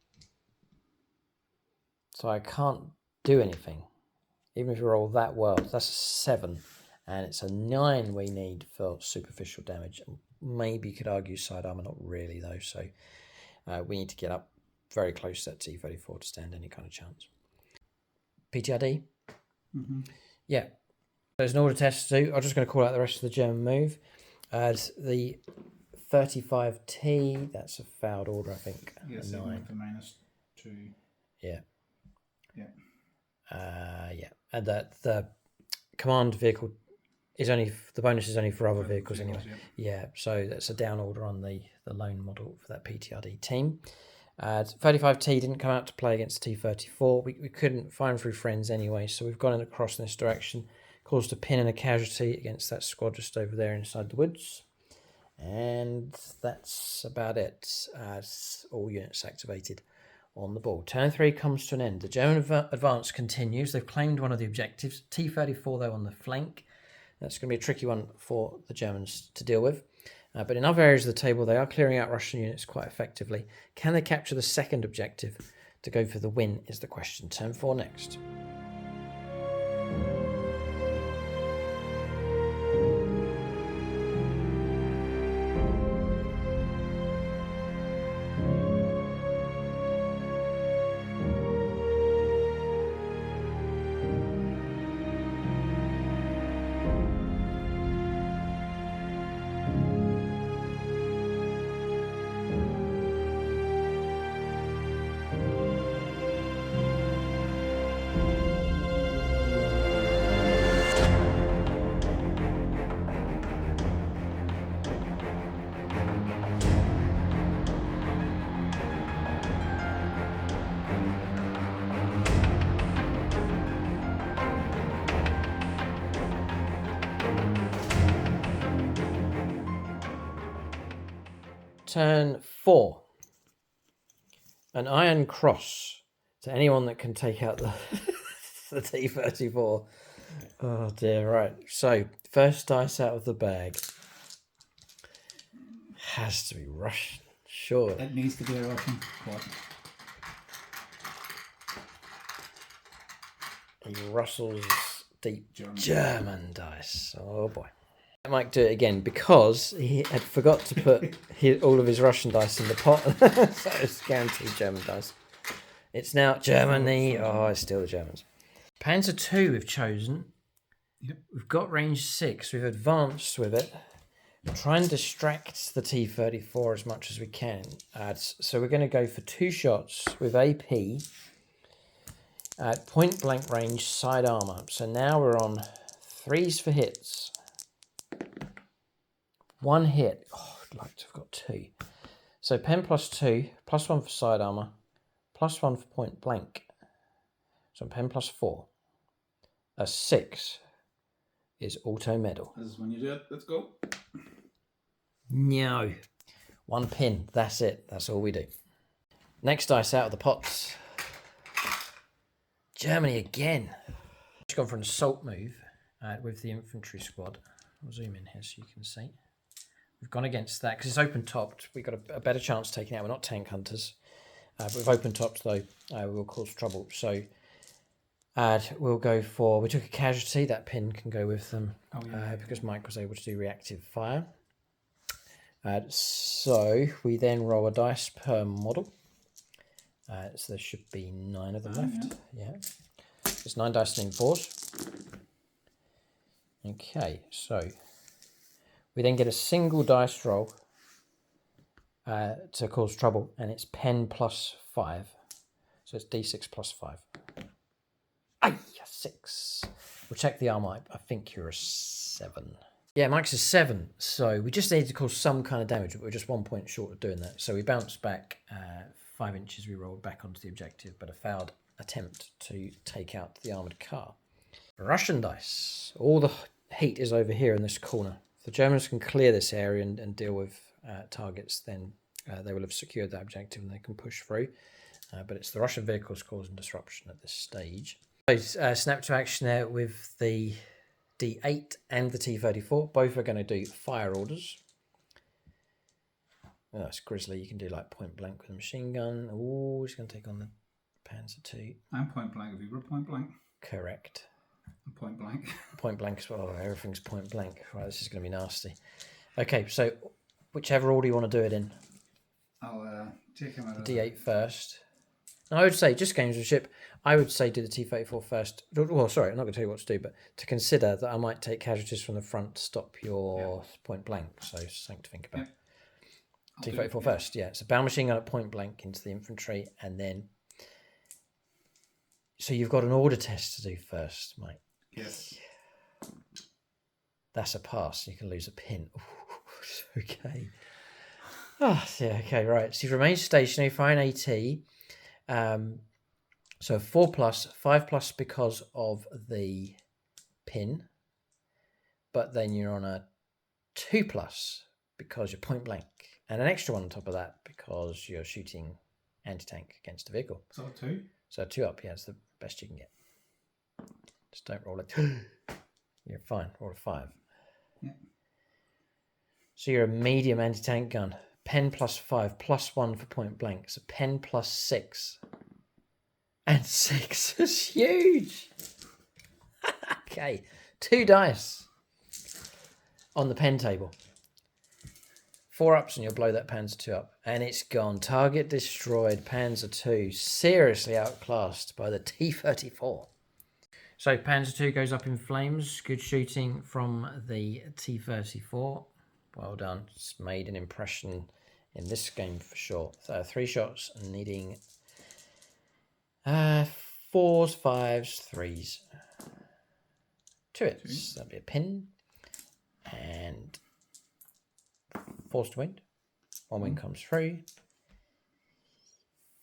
So I can't do anything. Even if you roll that well, that's a 7. And it's a 9 we need for superficial damage. Maybe you could argue side armor, not really though. So we need to get up very close to that T-34 to stand any kind of chance. PTRD? Mm-hmm. Yeah. There's an order test to do. I'm just going to call out the rest of the German move. The 35T, that's a fouled order, I think. Yes, a 9. For -2. Yeah. Yeah. Yeah. And the command vehicle is only, the bonus is only for other vehicles anyway. Yeah, so that's a down order on the lone model for that PTRD team. 35T didn't come out to play against T-34. We couldn't find through friends anyway, so we've gone across in this direction, caused a pin and a casualty against that squad just over there inside the woods. And that's about it. All units activated on the ball. Turn 3 comes to an end. The German advance continues. They've claimed one of the objectives. T-34 though on the flank. That's going to be a tricky one for the Germans to deal with. But in other areas of the table, they are clearing out Russian units quite effectively. Can they capture the second objective to go for the win is the question. Turn 4 next. Turn 4. An iron cross to anyone that can take out the T-34. Oh dear, right. So, first dice out of the bag. Has to be Russian, sure. It needs to be a Russian quad. A Russell's deep German dice. Oh boy. I might do it again because he had forgot to put all of his Russian dice in the pot. So it's guaranteed German dice. It's now Germany. Oh, it's still the Germans. Panzer II we've chosen. Yep. We've got range 6. We've advanced with it. We're trying to distract the T-34 as much as we can. So we're going to go for 2 shots with AP at point blank range side armor. So now we're on 3s for hits. 1 hit. Oh, I'd like to have got 2. So pen +2, +1 for side armor, +1 for point blank. So pen +4. A 6 is auto medal. This is when you do it. Let's go. No. 1 pin. That's it. That's all we do. Next dice out of the pots. Germany again. Just gone for an assault move with the infantry squad. I'll zoom in here so you can see. We've gone against that because it's open topped. We've got a better chance of taking it out. We're not tank hunters. But with open topped though, we will cause trouble. So we'll go for, we took a casualty. That pin can go with them because Mike was able to do reactive fire. So we then roll a dice per model. So there should be 9 of them left. Yeah. There's 9 dice and 4s. Okay, so we then get a single dice roll to cause trouble, and it's pen plus 5. So it's d6 plus 5. Aye, 6. We'll check the armor. I think you're a 7. Yeah, Mike's a 7. So we just needed to cause some kind of damage, but we're just 1 point short of doing that. So we bounced back 5 inches. We rolled back onto the objective, but a failed attempt to take out the armoured car. Russian dice. All the heat is over here in this corner. If the Germans can clear this area and deal with targets, then they will have secured that objective and they can push through. But it's the Russian vehicles causing disruption at this stage. So snap to action there with the D8 and the T-34. Both are going to do fire orders. Oh, that's Grizzly. You can do like point blank with a machine gun. Oh, he's going to take on the Panzer II. I'm point blank. If you were point blank. Correct. Point blank. Point blank as well. Everything's point blank. Right, this is going to be nasty. Okay, so whichever order you want to do it in. I'll take him out of the D8 first. Now, I would say, just gamesmanship, I would say do the T-34 first. Well, sorry, I'm not going to tell you what to do, but to consider that I might take casualties from the front to stop your point blank. So something to think about. T-34 first, yeah. So bound machine gun at point blank into the infantry, and then... So you've got an order test to do first, Mike. Yes. That's a pass. You can lose a pin. Ooh, okay. Oh, yeah, okay, right. So you remain stationary, fire an AT. So 4+, 5+ because of the pin. But then you're on a 2+ because you're point blank. And an extra 1 on top of that because you're shooting anti-tank against a vehicle. So 2? So 2 up, yeah, it's the best you can get. Just don't roll it. You're fine. Roll a 5. Yeah. So you're a medium anti-tank gun. Pen plus 5 plus 1 for point blank. So pen plus 6. And 6 is huge. Okay. 2 dice on the pen table. 4 ups and you'll blow that Panzer II up. And it's gone. Target destroyed. Panzer II seriously outclassed by the T-34. So Panzer II goes up in flames. Good shooting from the T-34. Well done. It's made an impression in this game for sure. So 3 shots needing 4s, 5s, 3s. 2 hits. That'll be a pin. And 4s to wind. 1 wind comes through.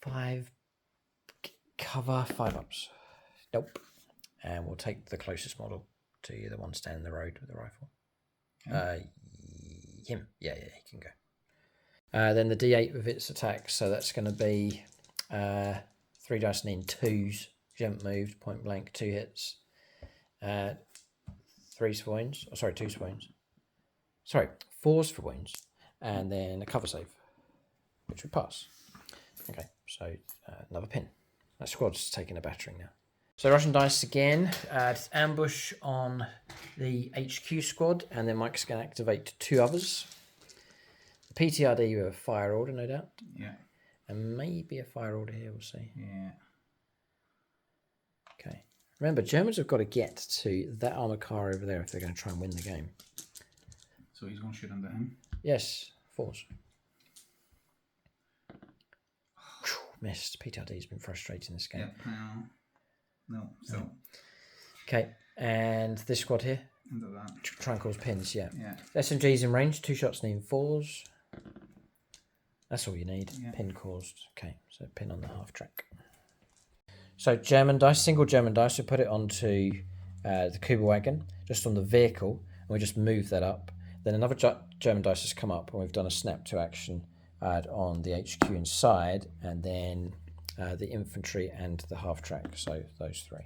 5 cover, 5 ups. Nope. And we'll take the closest model to you, the one standing in the road with the rifle. Him. Yeah, he can go. Then the D8 with its attack. So that's going to be 3 dice and in 2s. Jump moved, point blank, 2 hits. 3s for wounds. Oh, sorry, 2s for wounds. Sorry, 4s for wounds. And then a cover save, which would pass. Okay, so another pin. That squad's taking a battering now. So Russian dice again. Ambush on the HQ squad, and then Mike's going to activate 2 others. The PTRD with a fire order, no doubt. Yeah. And maybe a fire order here, we'll see. Yeah. Okay. Remember, Germans have got to get to that armoured car over there if they're going to try and win the game. So he's going to shoot under him? Yes, 4s. Missed. PTRD's been frustrating this game. Yeah. No. So. Okay, and this squad here. Into that. Try and cause pins, yeah. Yeah. SMG's in range, 2 shots needing 4s. That's all you need. Yeah. Pin caused. Okay, so pin on the half track. So German dice, single German dice, we put it onto the Kuba wagon, just on the vehicle, and we just move that up. Then another German dice has come up, and we've done a snap to action on the HQ inside, and then the infantry and the half track, so those 3.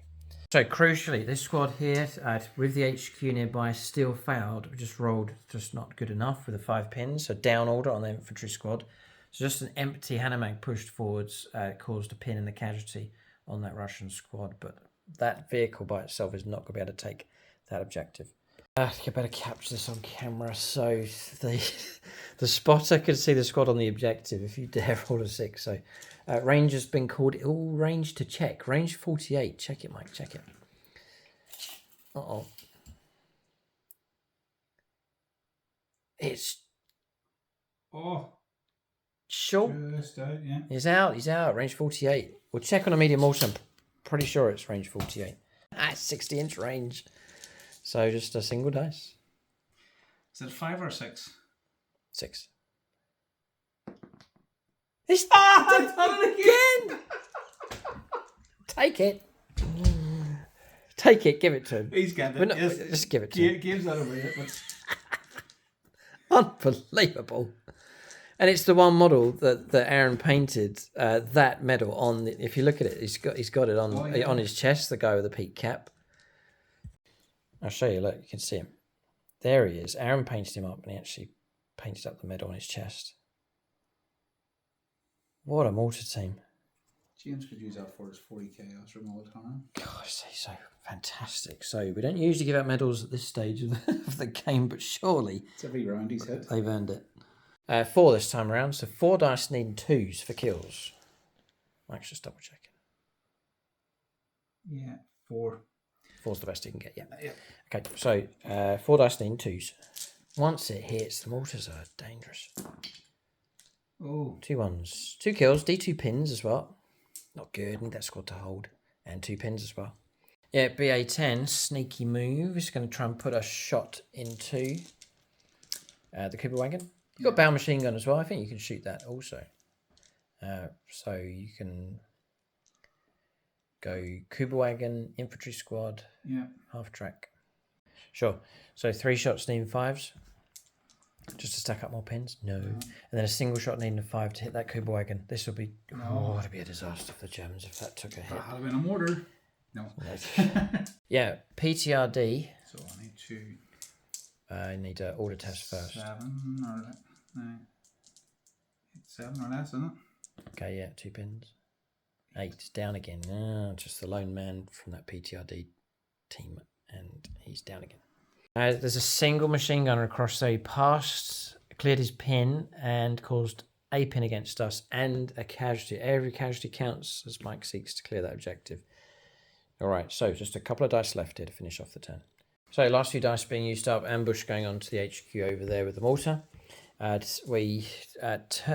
So crucially, this squad here with the HQ nearby still failed. We just rolled just not good enough with the 5 pins. So down order on the infantry squad. So just an empty Hanomag pushed forwards caused a pin in the casualty on that Russian squad. But that vehicle by itself is not going to be able to take that objective. You better capture this on camera. So the spotter can see the squad on the objective if you dare roll a 6. So range has been called. Oh, range to check. Range 48. Check it, Mike. Check it. Uh-oh. It's short. Just out, yeah. He's out. He's out. Range 48. We'll check on a medium also. I'm pretty sure it's range 48. 60-inch range. So just a single dice. Is it 5 or 6? 6. He's done it again. Take it. Take it. Give it to him. He's getting it. No, Yes. just give it to him. Game's out of it. Unbelievable. And it's the one model that Aaron painted that medal on. If you look at it, he's got it on his chest. The guy with the peak cap. I'll show you. Look, you can see him. There he is. Aaron painted him up, and he actually painted up the medal on his chest. What a mortar team! James could use that for his 40 chaos from all the time. Gosh, he's so fantastic. So we don't usually give out medals at this stage of the game, but surely it's every round he's hit. They've earned it. 4 this time around. So 4 dice needing 2s for kills. Mike's just double checking. Yeah, 4. 4's the best you can get, yeah. Yeah. Okay, so 4 dice needing 2s. Once it hits, the mortars are dangerous. Oh. 2 1s. 2 kills, D2 pins as well. Not good, need that squad to hold. And 2 pins as well. Yeah, BA10, sneaky move. It's going to try and put a shot into the Cooper wagon. You've got bow machine gun as well. I think you can shoot that also. So you can go Cooper wagon, infantry squad, half track. Sure. So 3 shots needing 5s. Just to stack up more pins? No. And then a single shot needing a 5 to hit that Cooper wagon. This will be... Oh, it'd be a disaster for the Germans if that took a hit. That had been a mortar. No. Yeah, PTRD. So I need to... I need to order test first. 7 or 9. 7 or less, isn't it? Okay, yeah, 2 pins. 8, down again. Just the lone man from that PTRD team, and he's down again. There's a single machine gunner across, so he passed, cleared his pin, and caused a pin against us and a casualty. Every casualty counts as Mike seeks to clear that objective. All right, so just a couple of dice left here to finish off the turn. So last few dice being used up, ambush going on to the HQ over there with the mortar. We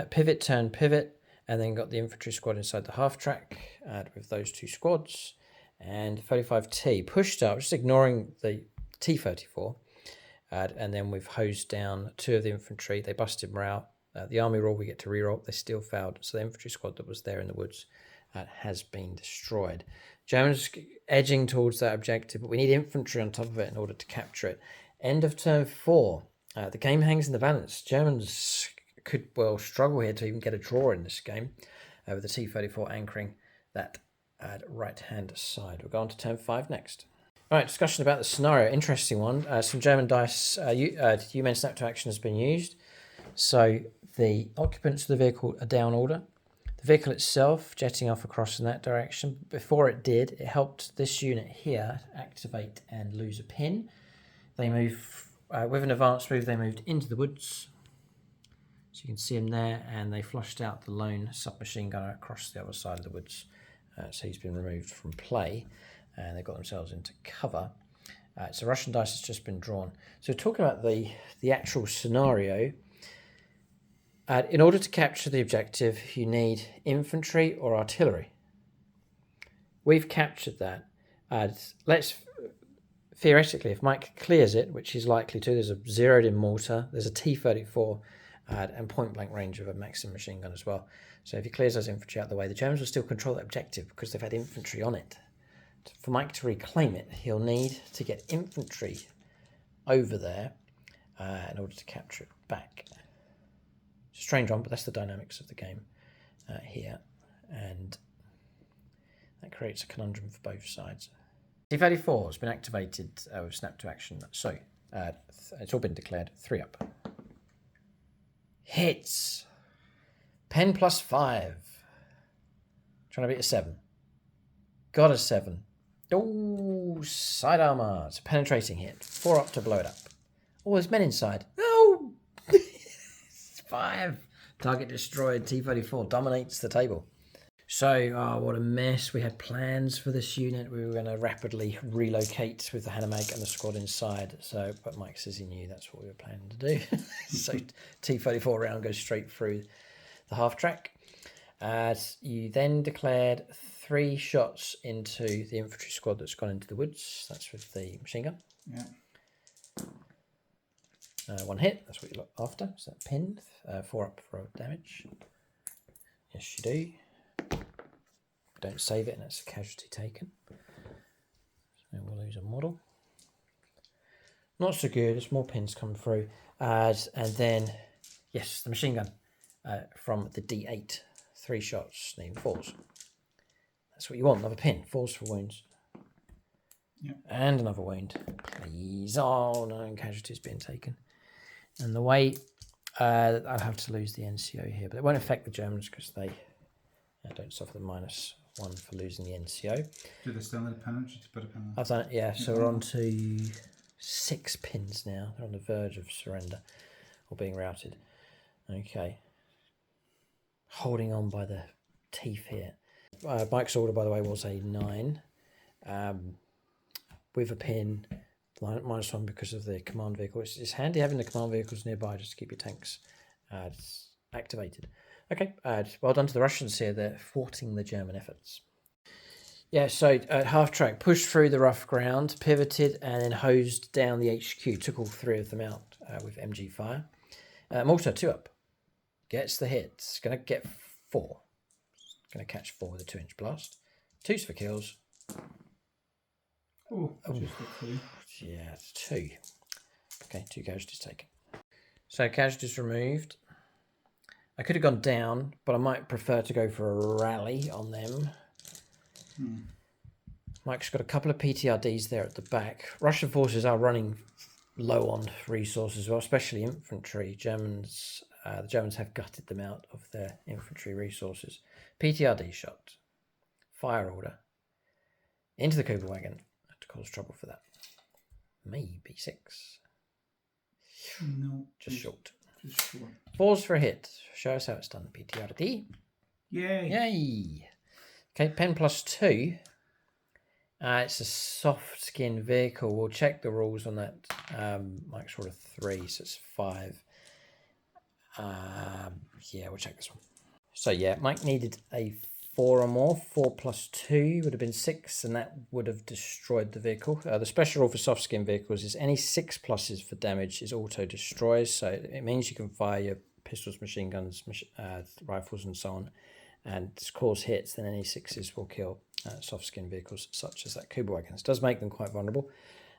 pivot, turn, pivot, and then got the infantry squad inside the half track with those 2 squads. And 35T pushed up, just ignoring the T-34. And then we've hosed down 2 of the infantry. They busted morale. The army roll, we get to reroll. They still failed. So the infantry squad that was there in the woods has been destroyed. Germans edging towards that objective, but we need infantry on top of it in order to capture it. End of turn 4. The game hangs in the balance. Germans could well struggle here to even get a draw in this game with the T-34 anchoring that right-hand side. We'll go on to turn 5 next. All right, discussion about the scenario. Interesting one. Some German dice, U-Men snap to action has been used. So the occupants of the vehicle are down order. The vehicle itself jetting off across in that direction. Before it did, it helped this unit here activate and lose a pin. They move, with an advanced move, they moved into the woods. So you can see them there, and they flushed out the lone submachine gunner across the other side of the woods. So he's been removed from play, and they got themselves into cover. So Russian dice has just been drawn. So talking about the actual scenario, in order to capture the objective, you need infantry or artillery. We've captured that. Let's theoretically, if Mike clears it, which he's likely to, there's a zeroed-in mortar, there's a T-34, and point-blank range of a Maxim machine gun as well. So if he clears those infantry out of the way, the Germans will still control that objective because they've had infantry on it. For Mike to reclaim it, he'll need to get infantry over there in order to capture it back. It's a strange one, but that's the dynamics of the game here. And that creates a conundrum for both sides. T34 has been activated with snap to action. So it's all been declared. 3 up. Hits. Pen +5. Trying to beat a 7. Got a 7. Oh, side armor. It's a penetrating hit. 4 up to blow it up. Oh, there's men inside. No! It's 5. Target destroyed. T34 dominates the table. So, what a mess. We had plans for this unit. We were going to rapidly relocate with the Hanomag and the squad inside. So, but Mike says he knew that's what we were planning to do. So T34 round goes straight through the half track. You then declared 3 shots into the infantry squad that's gone into the woods. That's with the machine gun. Yeah. 1 hit. That's what you look after. So that pin. 4 up for damage. Yes, you do. Don't save it, and it's a casualty taken. So we'll lose a model. Not so good. There's more pins come through. And then, yes, the machine gun from the D8. 3 shots, name 4s. That's what you want. Another pin. 4s for wounds. Yep. And another wound. Please. Oh, no, casualties being taken. And the way I'll have to lose the NCO here, but it won't affect the Germans because they don't suffer the -1 for losing the NCO. Do they still need a pin or did you put a pin on? I've done it, yeah. So we're on to 6 pins now. They're on the verge of surrender or being routed. Okay. Holding on by the teeth here. Mike's order, by the way, was a 9. With a pin, -1 because of the command vehicle. It's handy having the command vehicles nearby just to keep your tanks activated. Okay, well done to the Russians here. They're thwarting the German efforts. Yeah, so at half track, pushed through the rough ground, pivoted, and then hosed down the HQ. Took all 3 of them out with MG fire. Malta, 2 up. Gets the hits. Going to get 4. Going to catch 4 with a 2-inch blast. 2s for kills. Oh, just for 2. Yeah, 2. Okay, 2 casualties taken. So casualties removed. I could have gone down, but I might prefer to go for a rally on them. Mike's got a couple of PTRDs there at the back. Russian forces are running low on resources as well, especially infantry. The Germans have gutted them out of their infantry resources. PTRD shot. Fire order. Into the Cooper wagon. To cause trouble for that. Maybe 6. No. Just short. Just short. 4s for a hit. Show us how it's done. PTRD. Yay. Yay. Okay, pen +2. It's a soft skin vehicle. We'll check the rules on that. Mike's order 3, so it's 5. Yeah, we'll check this one. So yeah, Mike needed a 4 or more. 4 + 2 would have been 6, and that would have destroyed the vehicle. The special rule for soft skin vehicles is any 6 pluses for damage is auto destroys. So it means you can fire your pistols, machine guns, rifles, and so on, and cause hits. Then any 6s will kill soft skin vehicles such as that Kuba wagon. It does make them quite vulnerable,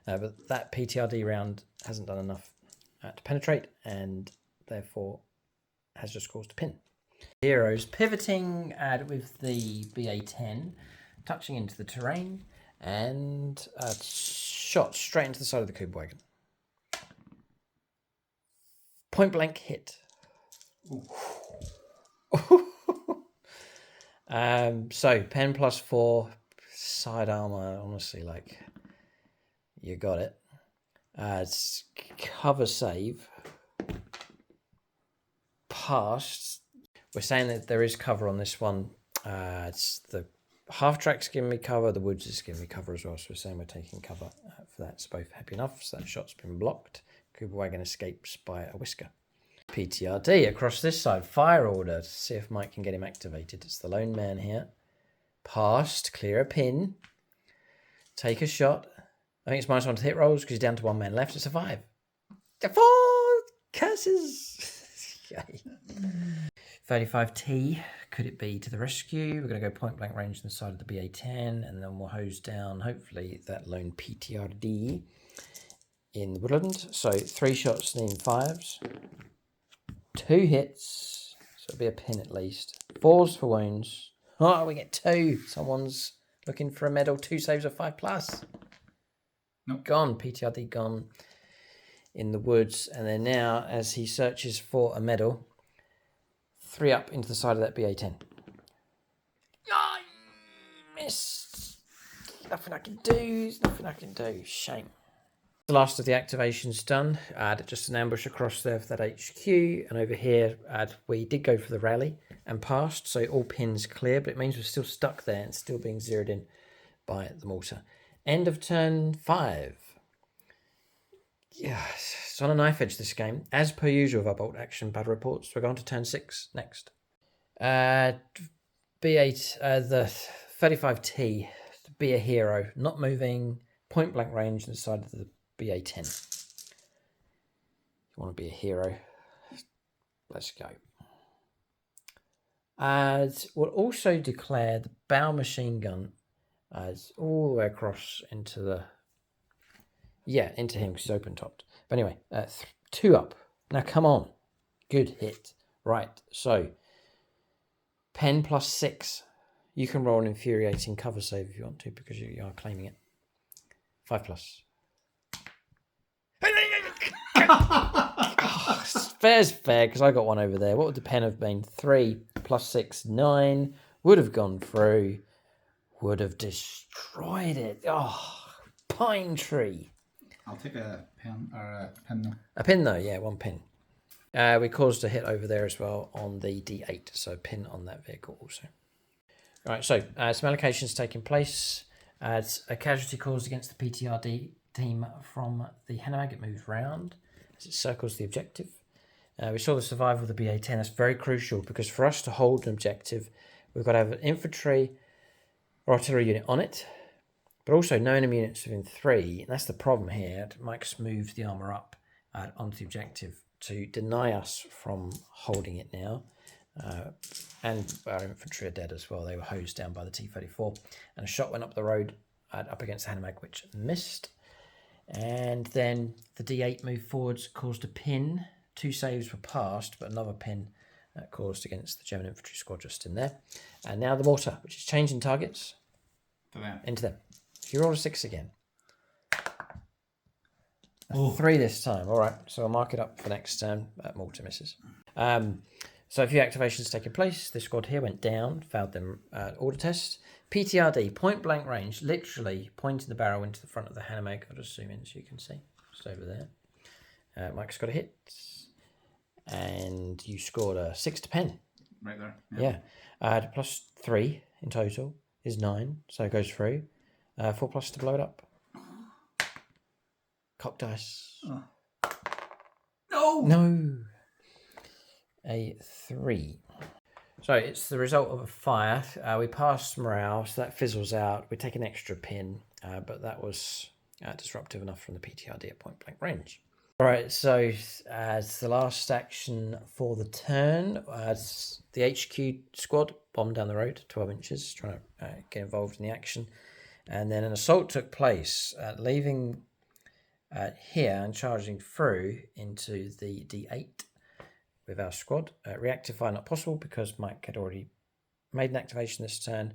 but that PTRD round hasn't done enough to penetrate, and therefore has just caused a pin. Heroes pivoting with the BA-10, touching into the terrain, and shot straight into the side of the Kuba wagon. Point blank hit. So pen +4, side armor. Honestly, like, you got it. It's cover save. Passed. We're saying that there is cover on this one. It's the half track's giving me cover, the woods is giving me cover as well. So we're saying we're taking cover for that. It's both happy enough. So that shot's been blocked. Kuba wagon escapes by a whisker. PTRD across this side. Fire order to see if Mike can get him activated. It's the lone man here. Passed. Clear a pin. Take a shot. I think it's -1 to hit rolls because he's down to 1 man left. It's a 5. 4 curses. Yay. 35T, could it be to the rescue? We're going to go point blank range on the side of the BA-10, and then we'll hose down, hopefully, that lone PTRD in the woodland. So 3 shots, needing 5s. 2 hits, so it'll be a pin at least. 4s for wounds. Oh, we get 2. Someone's looking for a medal. 2 saves of 5+. Nope. Gone. PTRD gone in the woods. And then now, as he searches for a medal, 3 up into the side of that BA-10. Oh, missed. Nothing I can do. Nothing I can do. Shame. The last of the activations done. Just an ambush across there for that HQ. And over here, we did go for the rally and passed. So all pins clear, but it means we're still stuck there and still being zeroed in by the mortar. End of turn 5. Yeah, it's on a knife edge, this game. As per usual of our bolt action battle reports, we're going to turn 6 next. B8, the 35T, be a hero, not moving, point blank range inside of the BA-10. You want to be a hero? Let's go. We'll also declare the bow machine gun as all the way across into the... Yeah, into him because he's open topped. But anyway, 2 up. Now come on. Good hit. Right, so pen plus 6. You can roll an infuriating cover save if you want to because you are claiming it. 5 plus. Oh, fair's fair because I got one over there. What would the pen have been? 3 plus 6, 9. Would have gone through. Would have destroyed it. Oh, pine tree. I'll take a pen or a pin though. A pin though, yeah, 1 pin. We caused a hit over there as well on the D8, so pin on that vehicle also. All right, so some allocations taking place. As a casualty caused against the PTRD team from the Hanomag, it moves round as it circles the objective. We saw the survival of the BA-10. That's very crucial because for us to hold an objective, we've got to have an infantry or artillery unit on it, but also no enemy units within 3. And that's the problem here. Mike's moved the armour up onto the objective to deny us from holding it now. And our infantry are dead as well. They were hosed down by the T-34. And a shot went up the road up against the Hanomag, which missed. And then the D8 moved forwards, caused a pin. 2 saves were passed, but another pin caused against the German infantry squad just in there. And now the mortar, which is changing targets into them. If you roll a 6 again. 3 this time. All right, so I'll mark it up for next turn. Mortar misses. So a few activations taking place. This squad here went down, failed them order test. PTRD, point blank range, literally pointing the barrel into the front of the Hanomag. I'll just zoom in so you can see. Just over there. Mike's got a hit. And you scored a 6 to pen. Right there. Yeah. Plus 3 in total is 9, so it goes through. 4 plus to blow it up. Cock dice. No! No. A 3. So it's the result of a fire. We passed morale, so that fizzles out. We take an extra pin, but that was disruptive enough from the PTRD at point blank range. All right, so as the last action for the turn, as the HQ squad bombed down the road 12 inches, trying to get involved in the action. And then an assault took place, leaving here and charging through into the D8 with our squad. Reactive fire not possible because Mike had already made an activation this turn.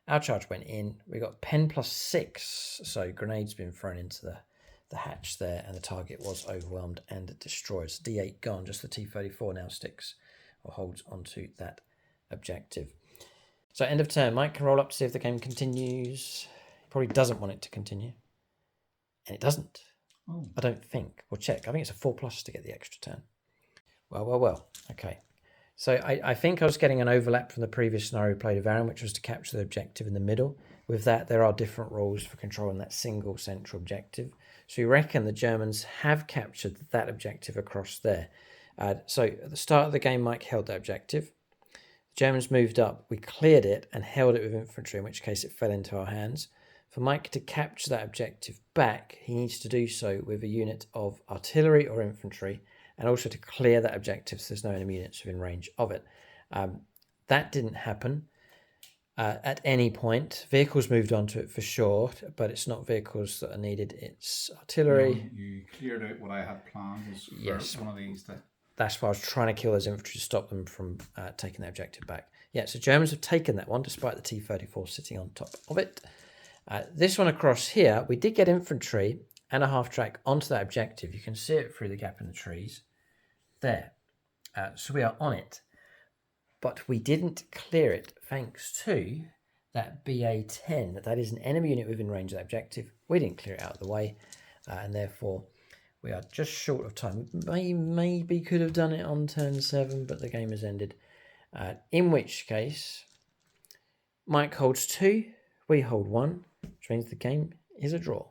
Our charge went in. We got pen plus 6, so grenades been thrown into the hatch there, and the target was overwhelmed and destroyed. So D8 gone, just the T-34 now sticks or holds onto that objective. So end of turn, Mike can roll up to see if the game continues. He probably doesn't want it to continue. And it doesn't. Oh. I don't think. We'll check. I think it's a 4 plus to get the extra turn. Well. Okay. So I think I was getting an overlap from the previous scenario we played of Aaron, which was to capture the objective in the middle. With that, there are different rules for controlling that single central objective. So we reckon the Germans have captured that objective across there. So at the start of the game, Mike held that objective. The Germans moved up. We cleared it and held it with infantry, in which case it fell into our hands. For Mike to capture that objective back, he needs to do so with a unit of artillery or infantry, and also to clear that objective so there's no enemy units within range of it. That didn't happen at any point. Vehicles moved onto it for sure, but it's not vehicles that are needed, it's artillery. No, you cleared out what I had planned was for Yes. one of these to... That's why I was trying to kill those infantry to stop them from taking the objective back. Yeah, so Germans have taken that one despite the T-34 sitting on top of it. This one across here, we did get infantry and a half track onto that objective. You can see it through the gap in the trees there. So we are on it, but we didn't clear it thanks to that BA-10. That is an enemy unit within range of that objective. We didn't clear it out of the way, and therefore we are just short of time. We maybe could have done it on turn 7, but the game has ended. In which case, Mike holds 2, we hold 1, which means the game is a draw.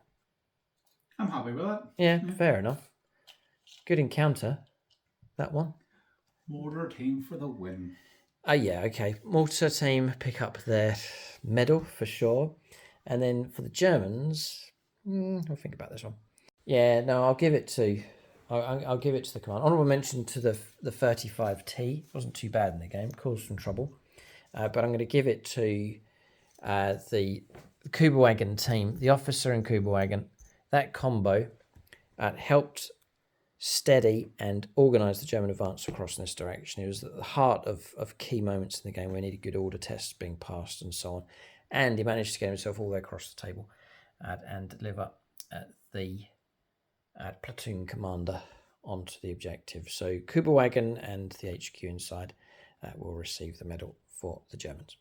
I'm happy with that. Yeah, fair enough. Good encounter, that one. Mortar team for the win. Yeah, okay. Mortar team pick up their medal for sure. And then for the Germans, I'll think about this one. Yeah, no, I'll give it to the command. Honourable mention to the 35T. Wasn't too bad in the game. Caused some trouble. But I'm going to give it to the Kuberwagen team. The officer in Kuberwagen. That combo helped steady and organise the German advance across in this direction. It was at the heart of key moments in the game where we needed good order tests being passed and so on. And he managed to get himself all the way across the table and deliver the platoon commander onto the objective. So Kuberwagen and the HQ inside will receive the medal for the Germans.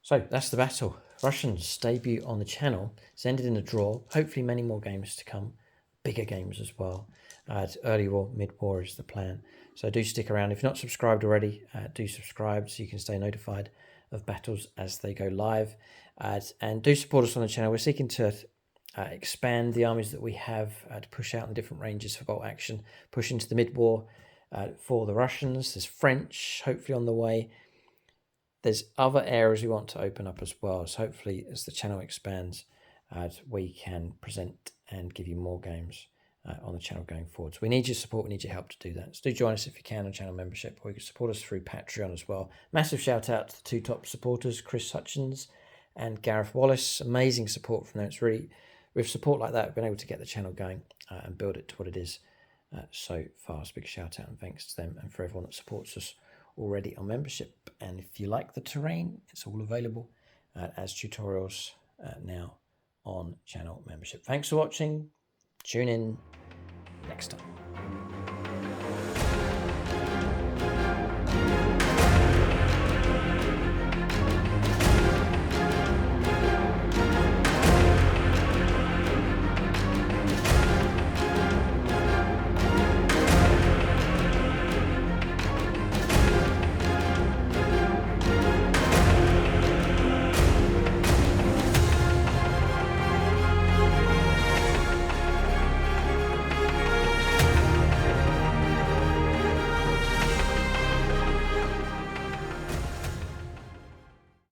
So that's the battle. Russians debut on the channel. It's ended in a draw. Hopefully many more games to come. Bigger games as well. Early war, mid-war is the plan. So do stick around. If you're not subscribed already, do subscribe so you can stay notified of battles as they go live. And do support us on the channel. We're seeking to expand the armies that we have to push out in different ranges for bolt action, push into the mid-war for the Russians. There's French, hopefully on the way. There's other areas we want to open up as well. So hopefully as the channel expands, we can present and give you more games on the channel going forward. So we need your support, we need your help to do that. So do join us if you can on channel membership, or you can support us through Patreon as well. Massive shout out to the 2 top supporters, Chris Hutchins and Gareth Wallace. Amazing support from them. It's really, with support like that, we've been able to get the channel going and build it to what it is so far. So big shout out and thanks to them and for everyone that supports us already on membership. And if you like the terrain, it's all available as tutorials now on channel membership. Thanks for watching. Tune in next time.